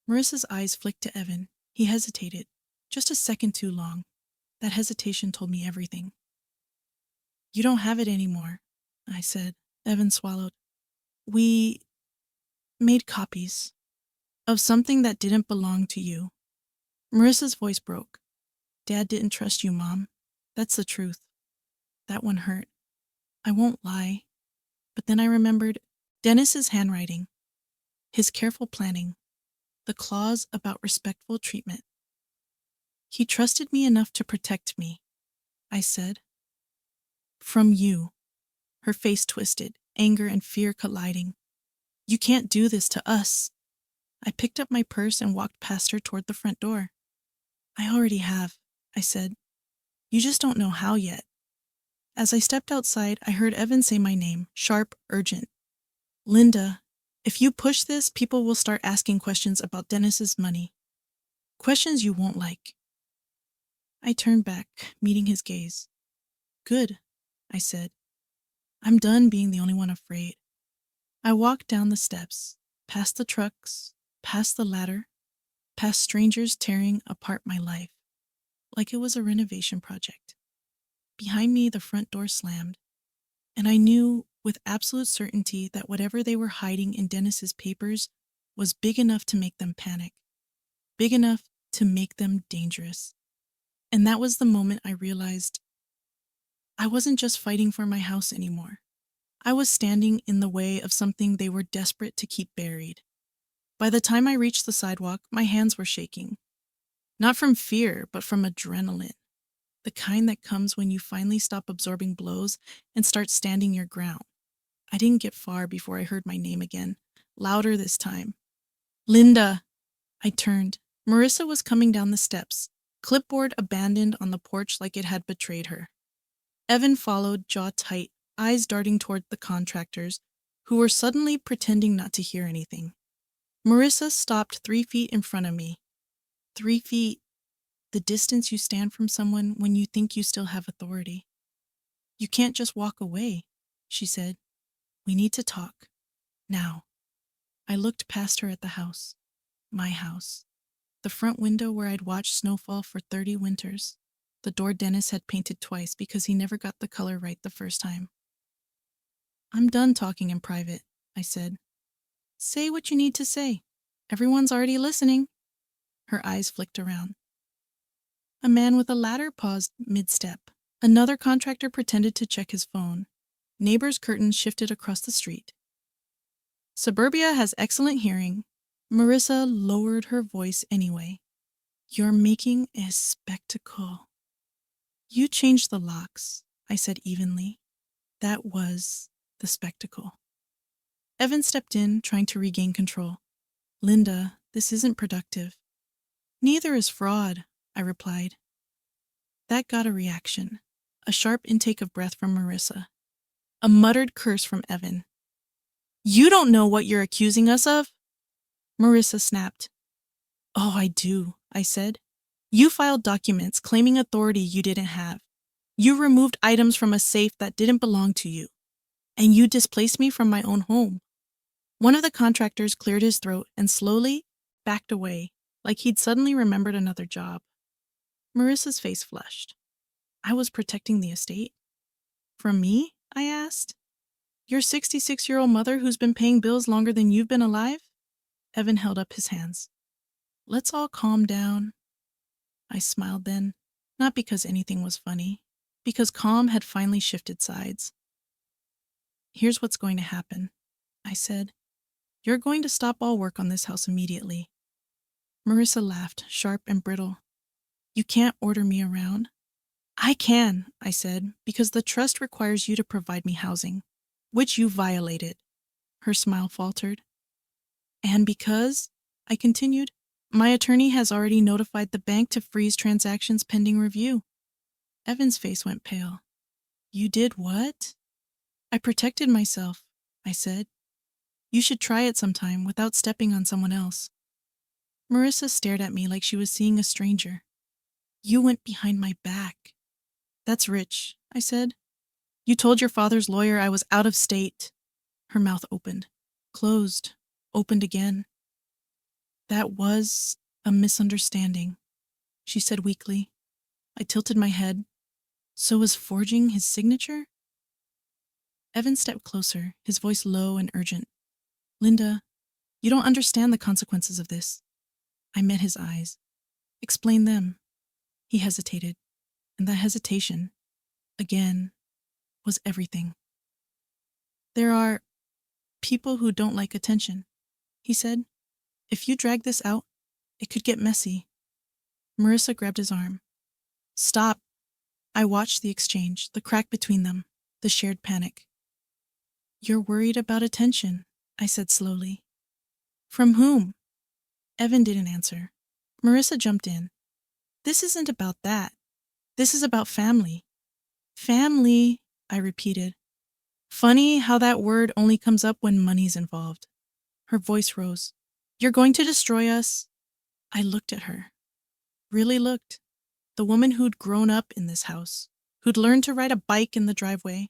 Marissa's eyes flicked to Evan. He hesitated, just a second too long. That hesitation told me everything. You don't have it anymore, I said. Evan swallowed. We made copies of something that didn't belong to you. Marissa's voice broke. Dad didn't trust you, Mom. That's the truth. That one hurt. I won't lie. But then I remembered Dennis's handwriting, his careful planning, the clause about respectful treatment. He trusted me enough to protect me, I said. From you. Her face twisted, anger and fear colliding. You can't do this to us. I picked up my purse and walked past her toward the front door. I already have, I said. You just don't know how yet. As I stepped outside, I heard Evan say my name, sharp, urgent. Linda, if you push this, people will start asking questions about Dennis's money. Questions you won't like. I turned back, meeting his gaze. Good, I said. I'm done being the only one afraid. I walked down the steps, past the trucks, past the ladder, past strangers tearing apart my life, like it was a renovation project. Behind me, the front door slammed, and I knew with absolute certainty that whatever they were hiding in Dennis's papers was big enough to make them panic, big enough to make them dangerous. And that was the moment I realized I wasn't just fighting for my house anymore. I was standing in the way of something they were desperate to keep buried. By the time I reached the sidewalk, my hands were shaking. Not from fear, but from adrenaline. The kind that comes when you finally stop absorbing blows and start standing your ground. I didn't get far before I heard my name again, louder this time. Linda! I turned. Marissa was coming down the steps, clipboard abandoned on the porch like it had betrayed her. Evan followed, jaw tight, eyes darting toward the contractors, who were suddenly pretending not to hear anything. Marissa stopped 3 feet in front of me. 3 feet, the distance you stand from someone when you think you still have authority. You can't just walk away, she said. We need to talk. Now. I looked past her at the house. My house. The front window where I'd watched snowfall for 30 winters. The door Dennis had painted twice because he never got the color right the first time. I'm done talking in private, I said. Say what you need to say. Everyone's already listening. Her eyes flicked around. A man with a ladder paused mid-step. Another contractor pretended to check his phone. Neighbors' curtains shifted across the street. Suburbia has excellent hearing. Marissa lowered her voice anyway. You're making a spectacle. You changed the locks, I said evenly. That was the spectacle. Evan stepped in, trying to regain control. Linda, this isn't productive. Neither is fraud, I replied. That got a reaction. A sharp intake of breath from Marissa. A muttered curse from Evan. You don't know what you're accusing us of? Marissa snapped. Oh, I do, I said. You filed documents claiming authority you didn't have. You removed items from a safe that didn't belong to you. And you displaced me from my own home. One of the contractors cleared his throat and slowly backed away, like he'd suddenly remembered another job. Marissa's face flushed. I was protecting the estate. From me? I asked. Your 66-year-old mother who's been paying bills longer than you've been alive? Evan held up his hands. Let's all calm down. I smiled then, not because anything was funny, because calm had finally shifted sides. Here's what's going to happen, I said. You're going to stop all work on this house immediately. Marissa laughed, sharp and brittle. You can't order me around. I can, I said, because the trust requires you to provide me housing, which you violated. Her smile faltered. And because, I continued, my attorney has already notified the bank to freeze transactions pending review. Evan's face went pale. You did what? I protected myself, I said. You should try it sometime without stepping on someone else. Marissa stared at me like she was seeing a stranger. You went behind my back. That's rich, I said. You told your father's lawyer I was out of state. Her mouth opened, closed, opened again. That was a misunderstanding, she said weakly. I tilted my head. So was forging his signature? Evan stepped closer, his voice low and urgent. Linda, you don't understand the consequences of this. I met his eyes. Explain them. He hesitated, and that hesitation, again, was everything. There are people who don't like attention, he said. If you drag this out, it could get messy. Marissa grabbed his arm. Stop. I watched the exchange, the crack between them, the shared panic. You're worried about attention, I said slowly. From whom? Evan didn't answer. Marissa jumped in. This isn't about that. This is about family. Family, I repeated. Funny how that word only comes up when money's involved. Her voice rose. You're going to destroy us? I looked at her. Really looked. The woman who'd grown up in this house, who'd learned to ride a bike in the driveway,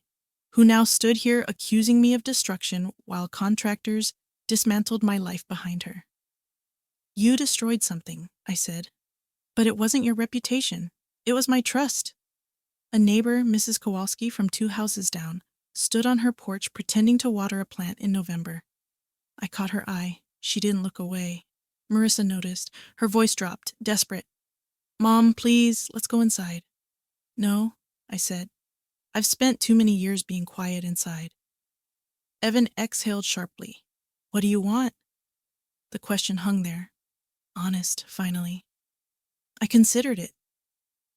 who now stood here accusing me of destruction while contractors dismantled my life behind her. You destroyed something, I said. But it wasn't your reputation. It was my trust. A neighbor, Mrs. Kowalski from 2 houses down, stood on her porch pretending to water a plant in November. I caught her eye. She didn't look away. Marissa noticed. Her voice dropped, desperate. Mom, please, let's go inside. No, I said. I've spent too many years being quiet inside. Evan exhaled sharply. What do you want? The question hung there. Honest, finally. I considered it.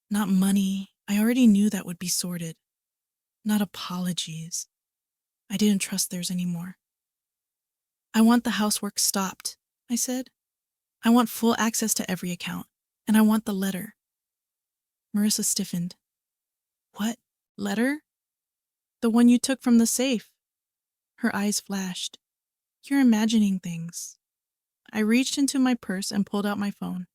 Not money. I already knew that would be sordid. Not apologies. I didn't trust theirs anymore. I want the housework stopped, I said. I want full access to every account, and I want the letter. Marissa stiffened. What letter? The one you took from the safe. Her eyes flashed. You're imagining things. I reached into my purse and pulled out my phone.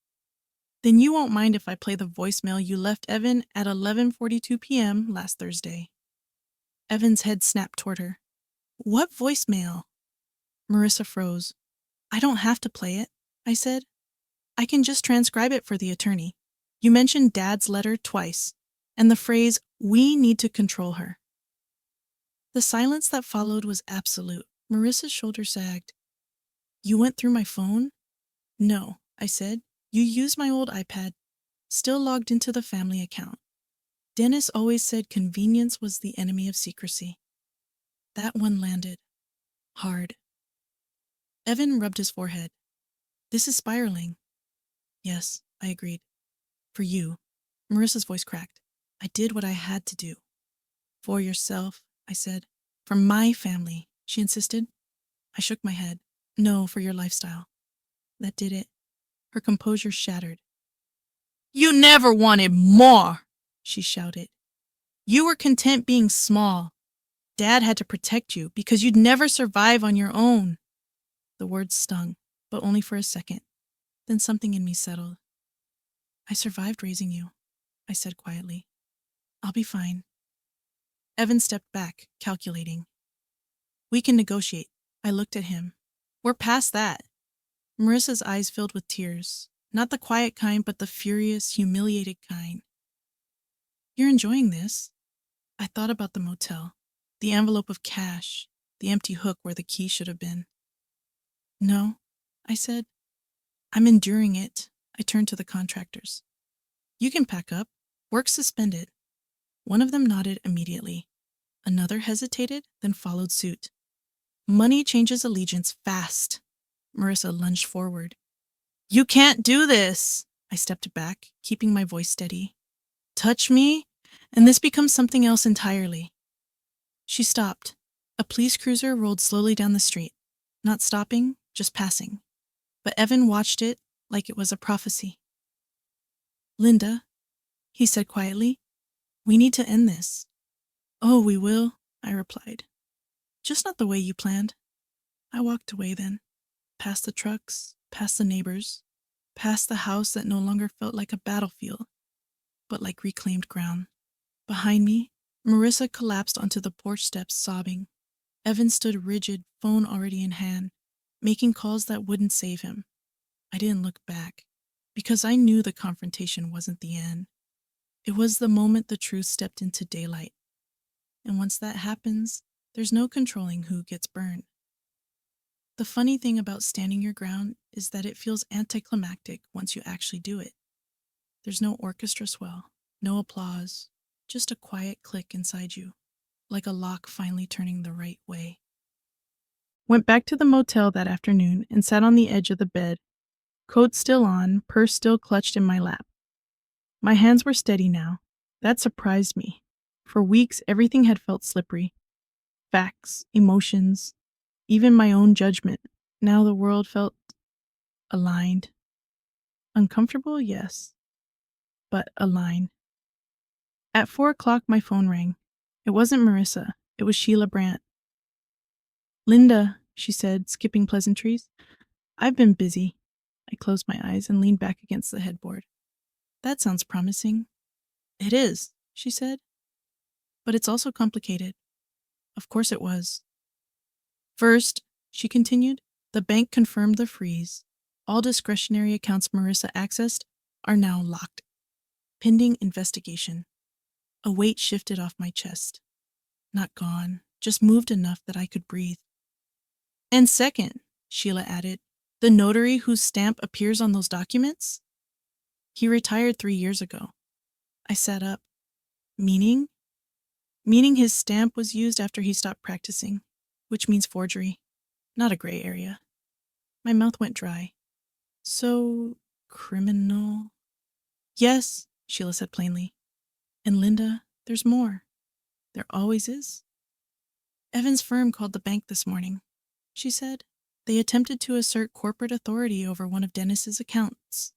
Then you won't mind if I play the voicemail you left Evan at 11:42 p.m. last Thursday. Evan's head snapped toward her. What voicemail? Marissa froze. I don't have to play it, I said. I can just transcribe it for the attorney. You mentioned Dad's letter twice, and the phrase, we need to control her. The silence that followed was absolute. Marissa's shoulder sagged. You went through my phone? No, I said. You used my old iPad, still logged into the family account. Dennis always said convenience was the enemy of secrecy. That one landed. Hard. Evan rubbed his forehead. This is spiraling. Yes, I agreed. For you. Marissa's voice cracked. I did what I had to do. For yourself, I said. For my family, she insisted. I shook my head. No, for your lifestyle. That did it. Her composure shattered. You never wanted more, she shouted. You were content being small. Dad had to protect you because you'd never survive on your own. The words stung, but only for a second. Then something in me settled. I survived raising you, I said quietly. I'll be fine. Evan stepped back, calculating. We can negotiate. I looked at him. We're past that. Marissa's eyes filled with tears. Not the quiet kind, but the furious, humiliated kind. You're enjoying this. I thought about the motel, the envelope of cash, the empty hook where the key should have been. No, I said. I'm enduring it. I turned to the contractors. You can pack up. Work suspended. One of them nodded immediately. Another hesitated, then followed suit. Money changes allegiance fast. Marissa lunged forward. You can't do this. I stepped back, keeping my voice steady. Touch me, and this becomes something else entirely. She stopped. A police cruiser rolled slowly down the street, not stopping, just passing. But Evan watched it like it was a prophecy. Linda, he said quietly, we need to end this. Oh, we will, I replied. Just not the way you planned. I walked away then, past the trucks, past the neighbors, past the house that no longer felt like a battlefield, but like reclaimed ground. Behind me, Marissa collapsed onto the porch steps sobbing. Evan stood rigid, phone already in hand, making calls that wouldn't save him. I didn't look back, because I knew the confrontation wasn't the end. It was the moment the truth stepped into daylight. And once that happens, there's no controlling who gets burned. The funny thing about standing your ground is that it feels anticlimactic once you actually do it. There's no orchestra swell, no applause, just a quiet click inside you, like a lock finally turning the right way. Went back to the motel that afternoon and sat on the edge of the bed, coat still on, purse still clutched in my lap. My hands were steady now. That surprised me. For weeks, everything had felt slippery. Facts, emotions, even my own judgment. Now the world felt aligned. Uncomfortable, yes, but aligned. At 4 o'clock, my phone rang. It wasn't Marissa. It was Sheila Brandt. Linda, she said, skipping pleasantries. I've been busy. I closed my eyes and leaned back against the headboard. That sounds promising. It is, she said. But it's also complicated. Of course it was. First, she continued, the bank confirmed the freeze. All discretionary accounts Marissa accessed are now locked. Pending investigation. A weight shifted off my chest. Not gone, just moved enough that I could breathe. And second, Sheila added, the notary whose stamp appears on those documents? He retired 3 years ago. I sat up. Meaning? Meaning his stamp was used after he stopped practicing, which means forgery. Not a gray area. My mouth went dry. So, criminal? Yes, Sheila said plainly. And Linda, there's more. There always is. Evan's firm called the bank this morning, she said. They attempted to assert corporate authority over one of Dennis's accounts.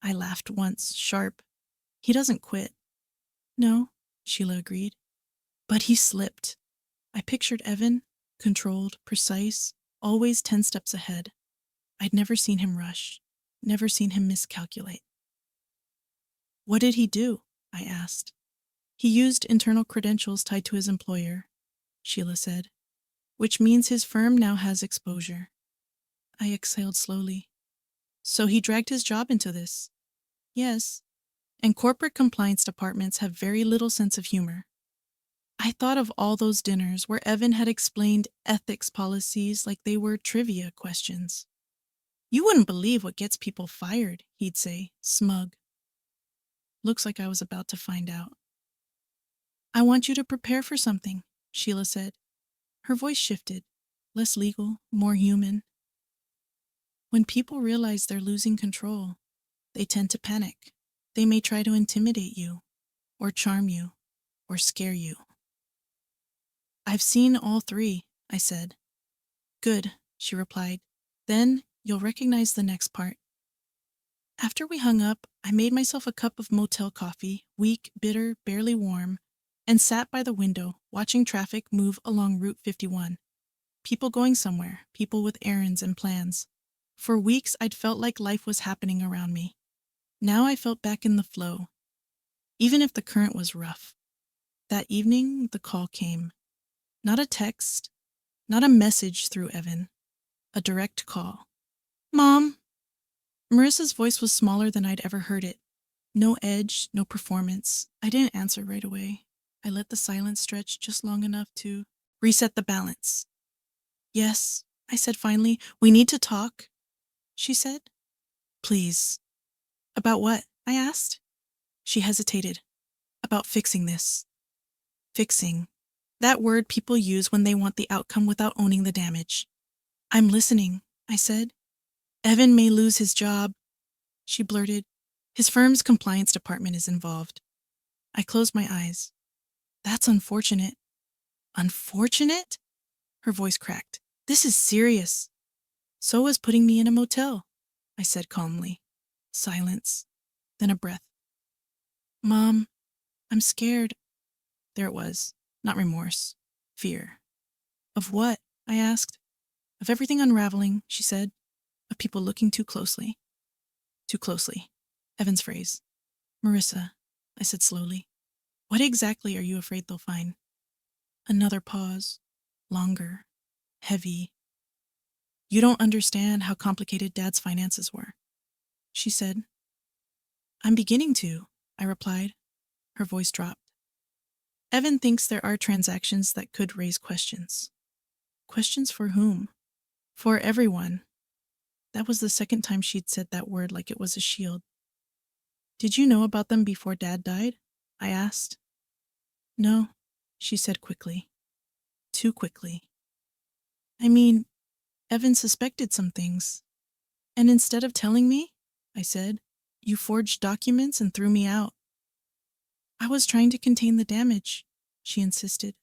I laughed once, sharp. He doesn't quit. No, Sheila agreed. But he slipped. I pictured Evan, controlled, precise, always 10 steps ahead. I'd never seen him rush, never seen him miscalculate. What did he do? I asked. He used internal credentials tied to his employer, Sheila said, which means his firm now has exposure. I exhaled slowly. So he dragged his job into this? Yes. And corporate compliance departments have very little sense of humor. I thought of all those dinners where Evan had explained ethics policies like they were trivia questions. You wouldn't believe what gets people fired, he'd say, smug. Looks like I was about to find out. I want you to prepare for something, Sheila said. Her voice shifted, less legal, more human. When people realize they're losing control, they tend to panic. They may try to intimidate you, or charm you, or scare you. I've seen all three, I said. Good, she replied. Then you'll recognize the next part. After we hung up, I made myself a cup of motel coffee, weak, bitter, barely warm, and sat by the window, watching traffic move along Route 51. People going somewhere, people with errands and plans. For weeks, I'd felt like life was happening around me. Now I felt back in the flow, even if the current was rough. That evening, the call came. Not a text, not a message through Evan. A direct call. Mom! Marissa's voice was smaller than I'd ever heard it. No edge, no performance. I didn't answer right away. I let the silence stretch just long enough to reset the balance. Yes, I said finally. We need to talk, she said. Please. About what? I asked. She hesitated. About fixing this. Fixing. That word people use when they want the outcome without owning the damage. I'm listening, I said. Evan may lose his job, she blurted. His firm's compliance department is involved. I closed my eyes. That's unfortunate. Unfortunate? Her voice cracked. This is serious. So was putting me in a motel, I said calmly. Silence. Then a breath. Mom, I'm scared. There it was. Not remorse. Fear. Of what? I asked. Of everything unraveling, she said. Of people looking too closely. Too closely. Evan's phrase. Marissa, I said slowly. What exactly are you afraid they'll find? Another pause. Longer. Heavy. You don't understand how complicated Dad's finances were, she said. I'm beginning to, I replied. Her voice dropped. Evan thinks there are transactions that could raise questions. Questions for whom? For everyone. That was the second time she'd said that word like it was a shield. Did you know about them before Dad died? I asked. No, she said quickly. Too quickly. I mean, Evan suspected some things. And instead of telling me, I said, you forged documents and threw me out. I was trying to contain the damage, she insisted.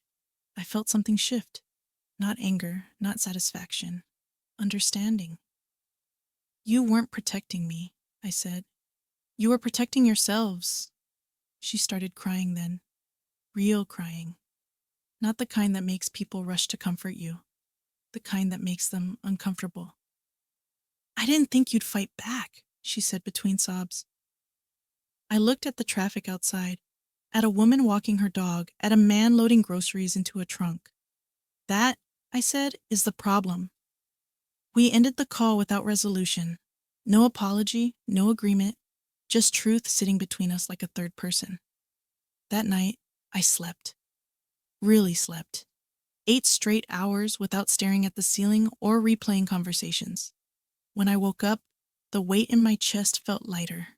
I felt something shift. Not anger, not satisfaction. Understanding. You weren't protecting me, I said. You were protecting yourselves. She started crying then. Real crying. Not the kind that makes people rush to comfort you. The kind that makes them uncomfortable. I didn't think you'd fight back, she said between sobs. I looked at the traffic outside, at a woman walking her dog, at a man loading groceries into a trunk. That, I said, is the problem. We ended the call without resolution. No apology, no agreement, just truth sitting between us like a third person. That night, I slept. Really slept. 8 straight hours without staring at the ceiling or replaying conversations. When I woke up, the weight in my chest felt lighter.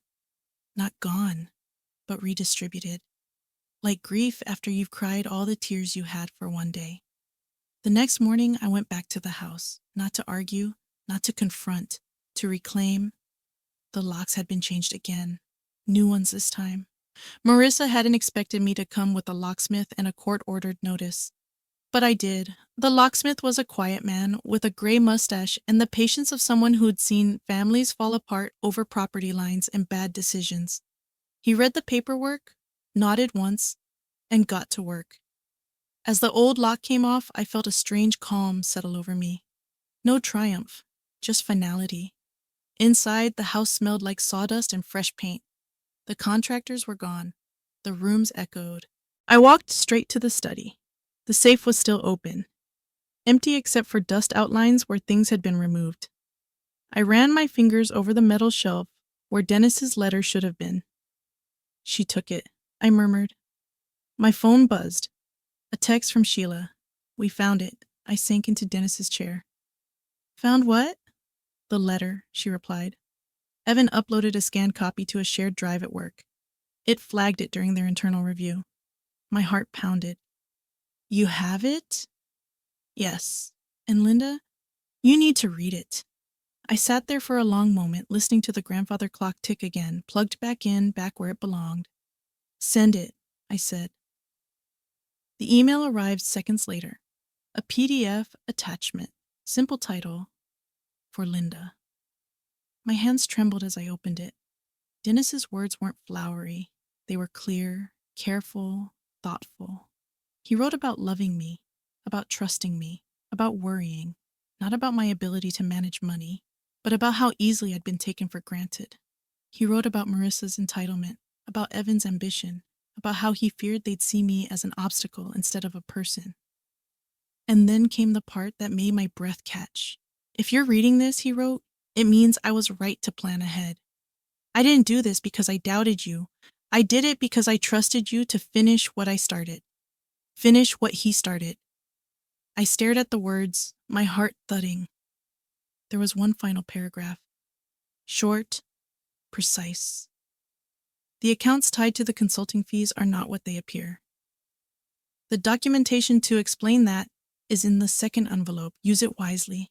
Not gone, but redistributed. Like grief after you've cried all the tears you had for one day. The next morning, I went back to the house, not to argue, not to confront, to reclaim. The locks had been changed again. New ones this time. Marissa hadn't expected me to come with a locksmith and a court-ordered notice. But I did. The locksmith was a quiet man with a gray mustache and the patience of someone who'd seen families fall apart over property lines and bad decisions. He read the paperwork, nodded once, and got to work. As the old lock came off, I felt a strange calm settle over me. No triumph, just finality. Inside, the house smelled like sawdust and fresh paint. The contractors were gone. The rooms echoed. I walked straight to the study. The safe was still open, empty except for dust outlines where things had been removed. I ran my fingers over the metal shelf where Dennis's letter should have been. She took it, I murmured. My phone buzzed. A text from Sheila. We found it. I sank into Dennis's chair. Found what? The letter, she replied. Evan uploaded a scanned copy to a shared drive at work. It flagged it during their internal review. My heart pounded. You have it? Yes. And Linda, you need to read it. I sat there for a long moment, listening to the grandfather clock tick again, plugged back in, back where it belonged. Send it, I said. The email arrived seconds later. A PDF attachment, simple title, for Linda. My hands trembled as I opened it. Dennis's words weren't flowery. They were clear, careful, thoughtful. He wrote about loving me, about trusting me, about worrying, not about my ability to manage money, but about how easily I'd been taken for granted. He wrote about Marissa's entitlement, about Evan's ambition, about how he feared they'd see me as an obstacle instead of a person. And then came the part that made my breath catch. If you're reading this, he wrote, it means I was right to plan ahead. I didn't do this because I doubted you. I did it because I trusted you to finish what I started. Finish what he started. I stared at the words, my heart thudding. There was one final paragraph. Short, precise. The accounts tied to the consulting fees are not what they appear. The documentation to explain that is in the second envelope. Use it wisely.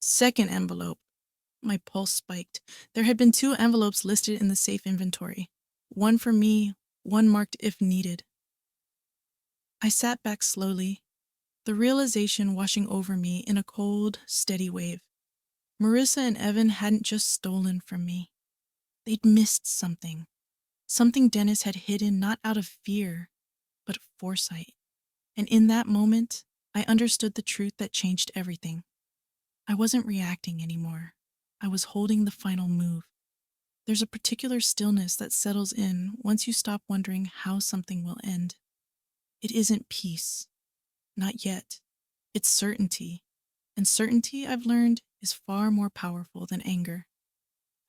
Second envelope. My pulse spiked. There had been 2 envelopes listed in the safe inventory. One for me, one marked if needed. I sat back slowly, the realization washing over me in a cold, steady wave. Marissa and Evan hadn't just stolen from me. They'd missed something. Something Dennis had hidden not out of fear, but foresight. And in that moment, I understood the truth that changed everything. I wasn't reacting anymore. I was holding the final move. There's a particular stillness that settles in once you stop wondering how something will end. It isn't peace. Not yet. It's certainty. And certainty, I've learned, is far more powerful than anger.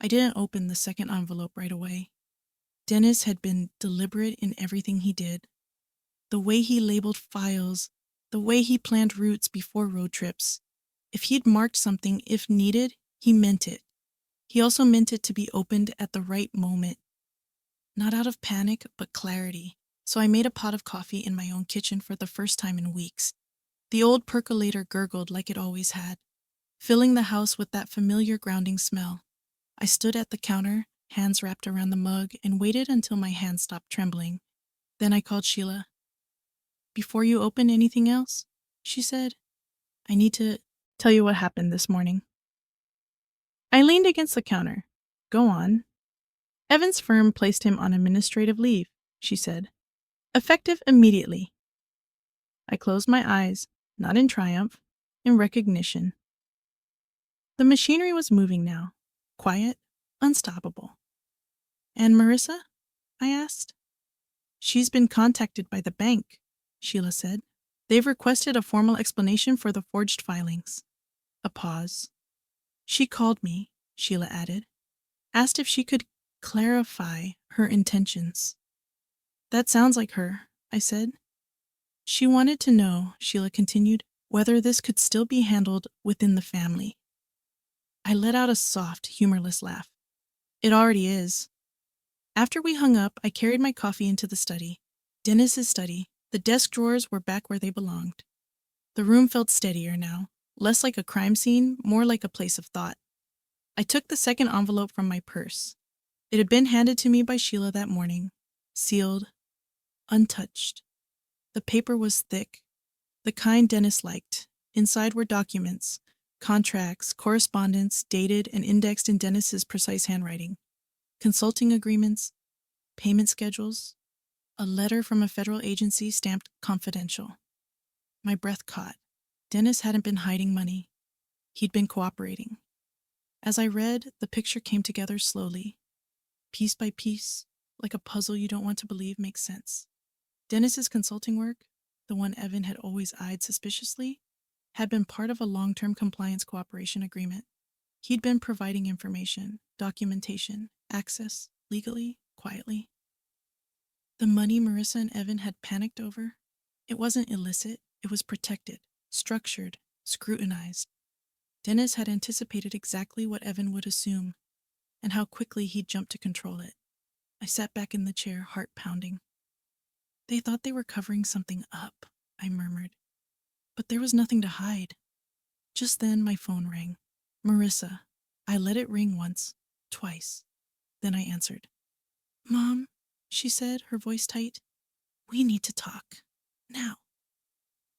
I didn't open the second envelope right away. Dennis had been deliberate in everything he did. The way he labeled files, the way he planned routes before road trips. If he'd marked something if needed, he meant it. He also meant it to be opened at the right moment. Not out of panic, but clarity. So I made a pot of coffee in my own kitchen for the first time in weeks. The old percolator gurgled like it always had, filling the house with that familiar grounding smell. I stood at the counter, hands wrapped around the mug, and waited until my hands stopped trembling. Then I called Sheila. Before you open anything else, she said, I need to tell you what happened this morning. I leaned against the counter. Go on. Evan's firm placed him on administrative leave, she said. Effective immediately. I closed my eyes, not in triumph, in recognition. The machinery was moving now, quiet, unstoppable. And Marissa? I asked. She's been contacted by the bank, Sheila said. They've requested a formal explanation for the forged filings. A pause. She called me, Sheila added, asked if she could clarify her intentions. That sounds like her, I said. She wanted to know, Sheila continued, whether this could still be handled within the family. I let out a soft, humorless laugh. It already is. After we hung up, I carried my coffee into the study. Dennis's study. The desk drawers were back where they belonged. The room felt steadier now, less like a crime scene, more like a place of thought. I took the second envelope from my purse. It had been handed to me by Sheila that morning, sealed, untouched. The paper was thick, the kind Dennis liked. Inside were documents, contracts, correspondence, dated and indexed in Dennis's precise handwriting, consulting agreements, payment schedules, a letter from a federal agency stamped confidential. My breath caught. Dennis hadn't been hiding money. He'd been cooperating. As I read, the picture came together slowly, piece by piece, like a puzzle you don't want to believe makes sense. Dennis's consulting work, the one Evan had always eyed suspiciously, had been part of a long-term compliance cooperation agreement. He'd been providing information, documentation, access, legally, quietly. The money Marissa and Evan had panicked over, it wasn't illicit, it was protected, structured, scrutinized. Dennis had anticipated exactly what Evan would assume, and how quickly he'd jump to control it. I sat back in the chair, heart pounding. They thought they were covering something up, I murmured. But there was nothing to hide. Just then my phone rang. Marissa. I let it ring once, twice. Then I answered. Mom, she said, her voice tight. We need to talk. Now.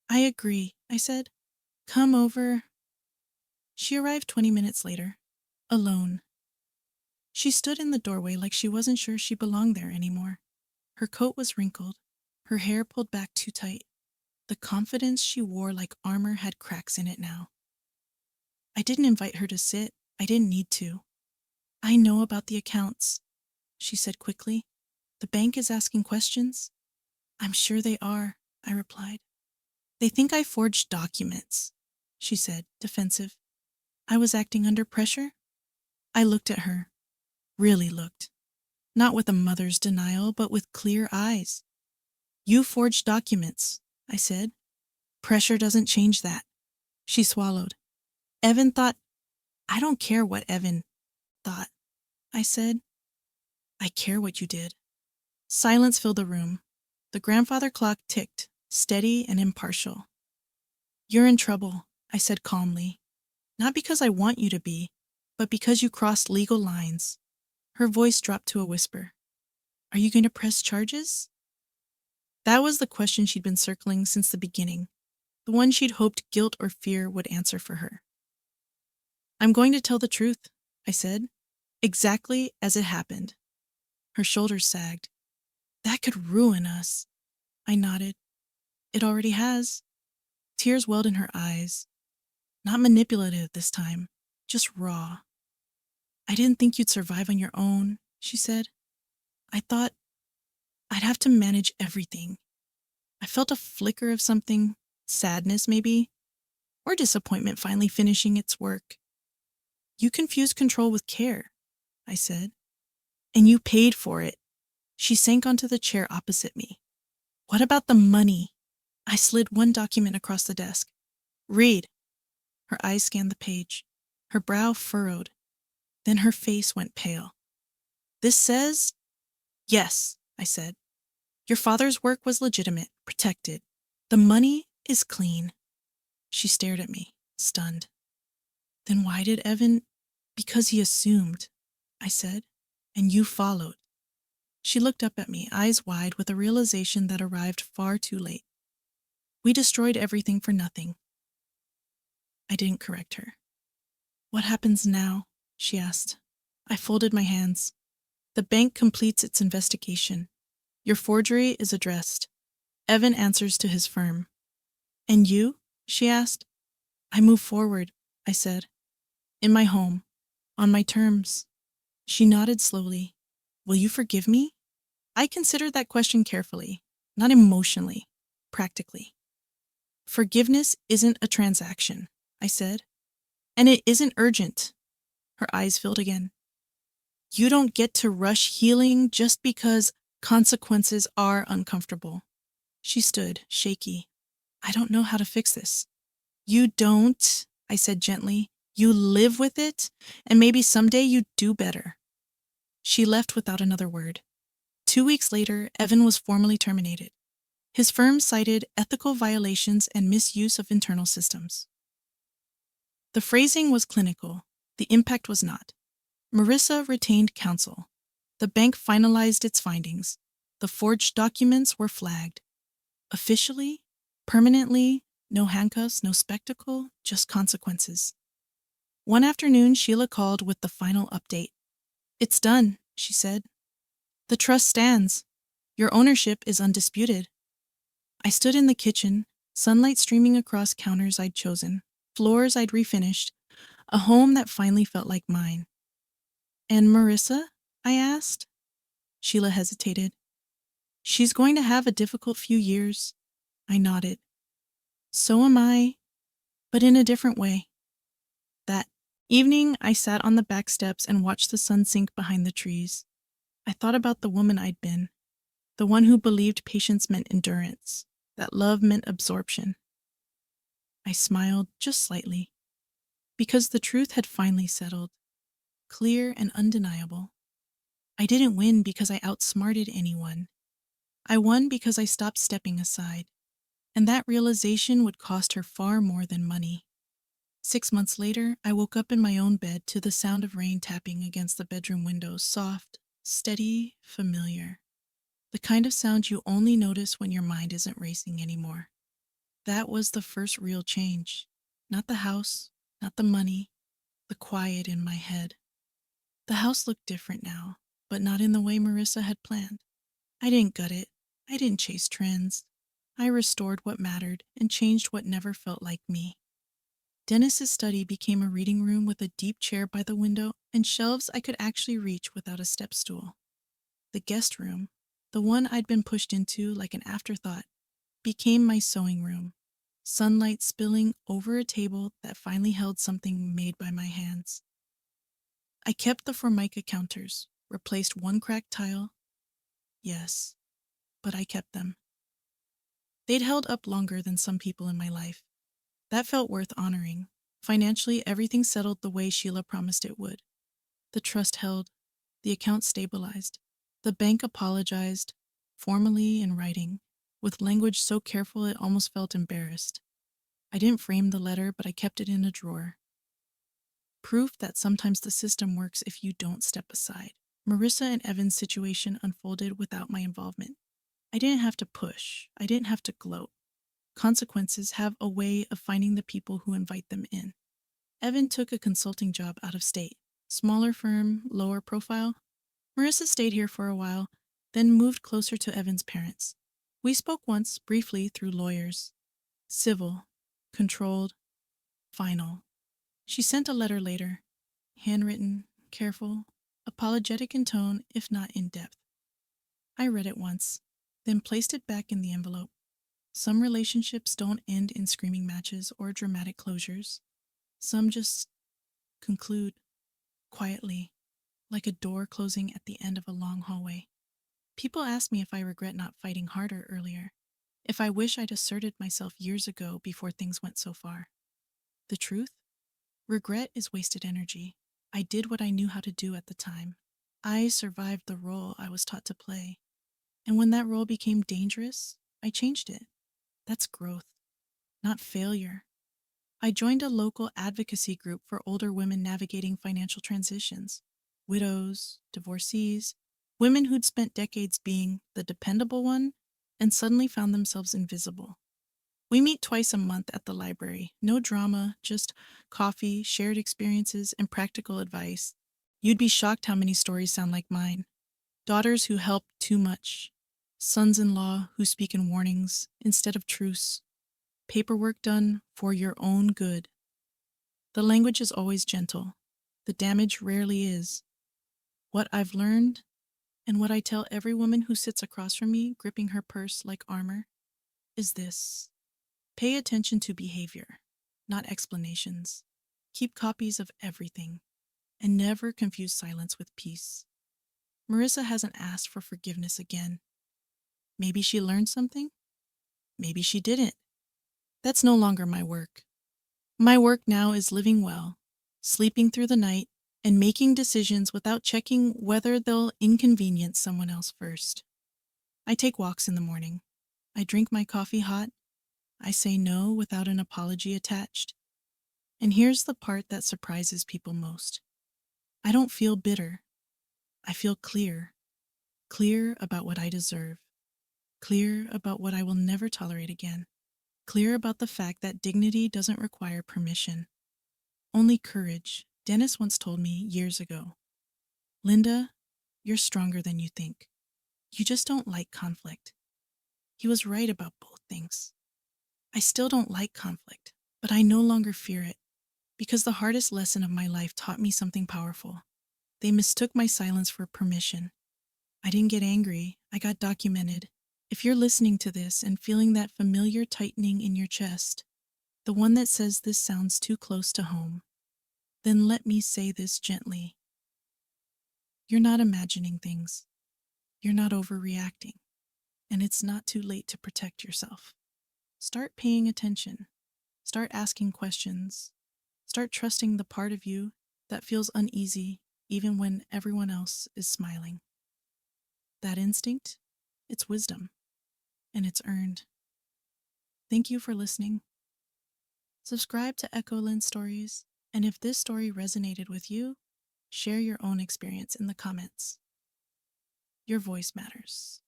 I agree, I said. Come over. She arrived 20 minutes later, alone. She stood in the doorway like she wasn't sure she belonged there anymore. Her coat was wrinkled, her hair pulled back too tight. The confidence she wore like armor had cracks in it now. I didn't invite her to sit. I didn't need to. I know about the accounts, she said quickly. The bank is asking questions. I'm sure they are, I replied. They think I forged documents, she said, defensive. I was acting under pressure. I looked at her, really looked, not with a mother's denial, but with clear eyes. You forged documents, I said. Pressure doesn't change that. She swallowed. Evan thought, I don't care what Evan thought, I said. I care what you did. Silence filled the room. The grandfather clock ticked, steady and impartial. You're in trouble, I said calmly. Not because I want you to be, but because you crossed legal lines. Her voice dropped to a whisper. Are you going to press charges? That was the question she'd been circling since the beginning, the one she'd hoped guilt or fear would answer for her. I'm going to tell the truth, I said, exactly as it happened. Her shoulders sagged. That could ruin us. I nodded. It already has. Tears welled in her eyes. Not manipulative this time, just raw. I didn't think you'd survive on your own, she said. I thought I'd have to manage everything. I felt a flicker of something, sadness maybe, or disappointment finally finishing its work. You confused control with care, I said. And you paid for it. She sank onto the chair opposite me. What about the money? I slid one document across the desk. Read. Her eyes scanned the page. Her brow furrowed. Then her face went pale. This says? Yes, I said. Your father's work was legitimate, protected. The money is clean. She stared at me, stunned. Then why did Evan? Because he assumed, I said, and you followed. She looked up at me, eyes wide, with a realization that arrived far too late. We destroyed everything for nothing. I didn't correct her. What happens now? She asked. I folded my hands. The bank completes its investigation. Your forgery is addressed. Evan answers to his firm. And you? She asked. I move forward, I said. In my home. On my terms. She nodded slowly. Will you forgive me? I considered that question carefully, not emotionally, practically. Forgiveness isn't a transaction, I said. And it isn't urgent. Her eyes filled again. You don't get to rush healing just because consequences are uncomfortable. She stood, shaky. I don't know how to fix this. You don't, I said gently. You live with it, and maybe someday you do better. She left without another word. 2 weeks later, Evan was formally terminated. His firm cited ethical violations and misuse of internal systems. The phrasing was clinical. The impact was not. Marissa retained counsel. The bank finalized its findings. The forged documents were flagged. Officially, permanently, no handcuffs, no spectacle, just consequences. One afternoon, Sheila called with the final update. It's done, she said. The trust stands. Your ownership is undisputed. I stood in the kitchen, sunlight streaming across counters I'd chosen, floors I'd refinished, A home that finally felt like mine. And Marissa? I asked. Sheila hesitated. She's going to have a difficult few years. I nodded. So am I, but in a different way. That evening, I sat on the back steps and watched the sun sink behind the trees. I thought about the woman I'd been, the one who believed patience meant endurance, that love meant absorption. I smiled just slightly, because the truth had finally settled, clear and undeniable. I didn't win because I outsmarted anyone. I won because I stopped stepping aside, and that realization would cost her far more than money. 6 months later, I woke up in my own bed to the sound of rain tapping against the bedroom windows, soft, steady, familiar. The kind of sound you only notice when your mind isn't racing anymore. That was the first real change. Not the house, not the money, the quiet in my head. The house looked different now, but not in the way Marissa had planned. I didn't gut it. I didn't chase trends. I restored what mattered and changed what never felt like me. Dennis's study became a reading room with a deep chair by the window and shelves I could actually reach without a step stool. The guest room, the one I'd been pushed into like an afterthought, became my sewing room, sunlight spilling over a table that finally held something made by my hands. I kept the Formica counters, replaced one cracked tile. Yes, but I kept them. They'd held up longer than some people in my life. That felt worth honoring. Financially, everything settled the way Sheila promised it would. The trust held, the account stabilized, the bank apologized, formally in writing, with language so careful it almost felt embarrassed. I didn't frame the letter, but I kept it in a drawer. Proof that sometimes the system works if you don't step aside. Marissa and Evan's situation unfolded without my involvement. I didn't have to push. I didn't have to gloat. Consequences have a way of finding the people who invite them in. Evan took a consulting job out of state. Smaller firm, lower profile. Marissa stayed here for a while, then moved closer to Evan's parents. We spoke once, briefly, through lawyers. Civil, controlled, final. She sent a letter later, handwritten, careful, apologetic in tone, if not in depth. I read it once, then placed it back in the envelope. Some relationships don't end in screaming matches or dramatic closures. Some just conclude quietly, like a door closing at the end of a long hallway. People ask me if I regret not fighting harder earlier, if I wish I'd asserted myself years ago before things went so far. The truth? Regret is wasted energy. I did what I knew how to do at the time. I survived the role I was taught to play. And when that role became dangerous, I changed it. That's growth, not failure. I joined a local advocacy group for older women navigating financial transitions. Widows, divorcees, women who'd spent decades being the dependable one and suddenly found themselves invisible. We meet twice a month at the library. No drama, just coffee, shared experiences, and practical advice. You'd be shocked how many stories sound like mine. Daughters who help too much. Sons-in-law who speak in warnings instead of truce. Paperwork done for your own good. The language is always gentle. The damage rarely is. What I've learned, and what I tell every woman who sits across from me, gripping her purse like armor, is this. Pay attention to behavior, not explanations. Keep copies of everything, and never confuse silence with peace. Marissa hasn't asked for forgiveness again. Maybe she learned something. Maybe she didn't. That's no longer my work. My work now is living well, sleeping through the night, and making decisions without checking whether they'll inconvenience someone else first. I take walks in the morning. I drink my coffee hot. I say no without an apology attached. And here's the part that surprises people most. I don't feel bitter. I feel clear. Clear about what I deserve. Clear about what I will never tolerate again. Clear about the fact that dignity doesn't require permission. Only courage. Dennis once told me years ago, Linda, you're stronger than you think. You just don't like conflict. He was right about both things. I still don't like conflict, but I no longer fear it. Because the hardest lesson of my life taught me something powerful. They mistook my silence for permission. I didn't get angry, I got documented. If you're listening to this and feeling that familiar tightening in your chest, the one that says this sounds too close to home, then let me say this gently. You're not imagining things. You're not overreacting. And it's not too late to protect yourself. Start paying attention. Start asking questions. Start trusting the part of you that feels uneasy even when everyone else is smiling. That instinct, it's wisdom, and it's earned. Thank you for listening. Subscribe to EchoLens Stories, and if this story resonated with you, share your own experience in the comments. Your voice matters.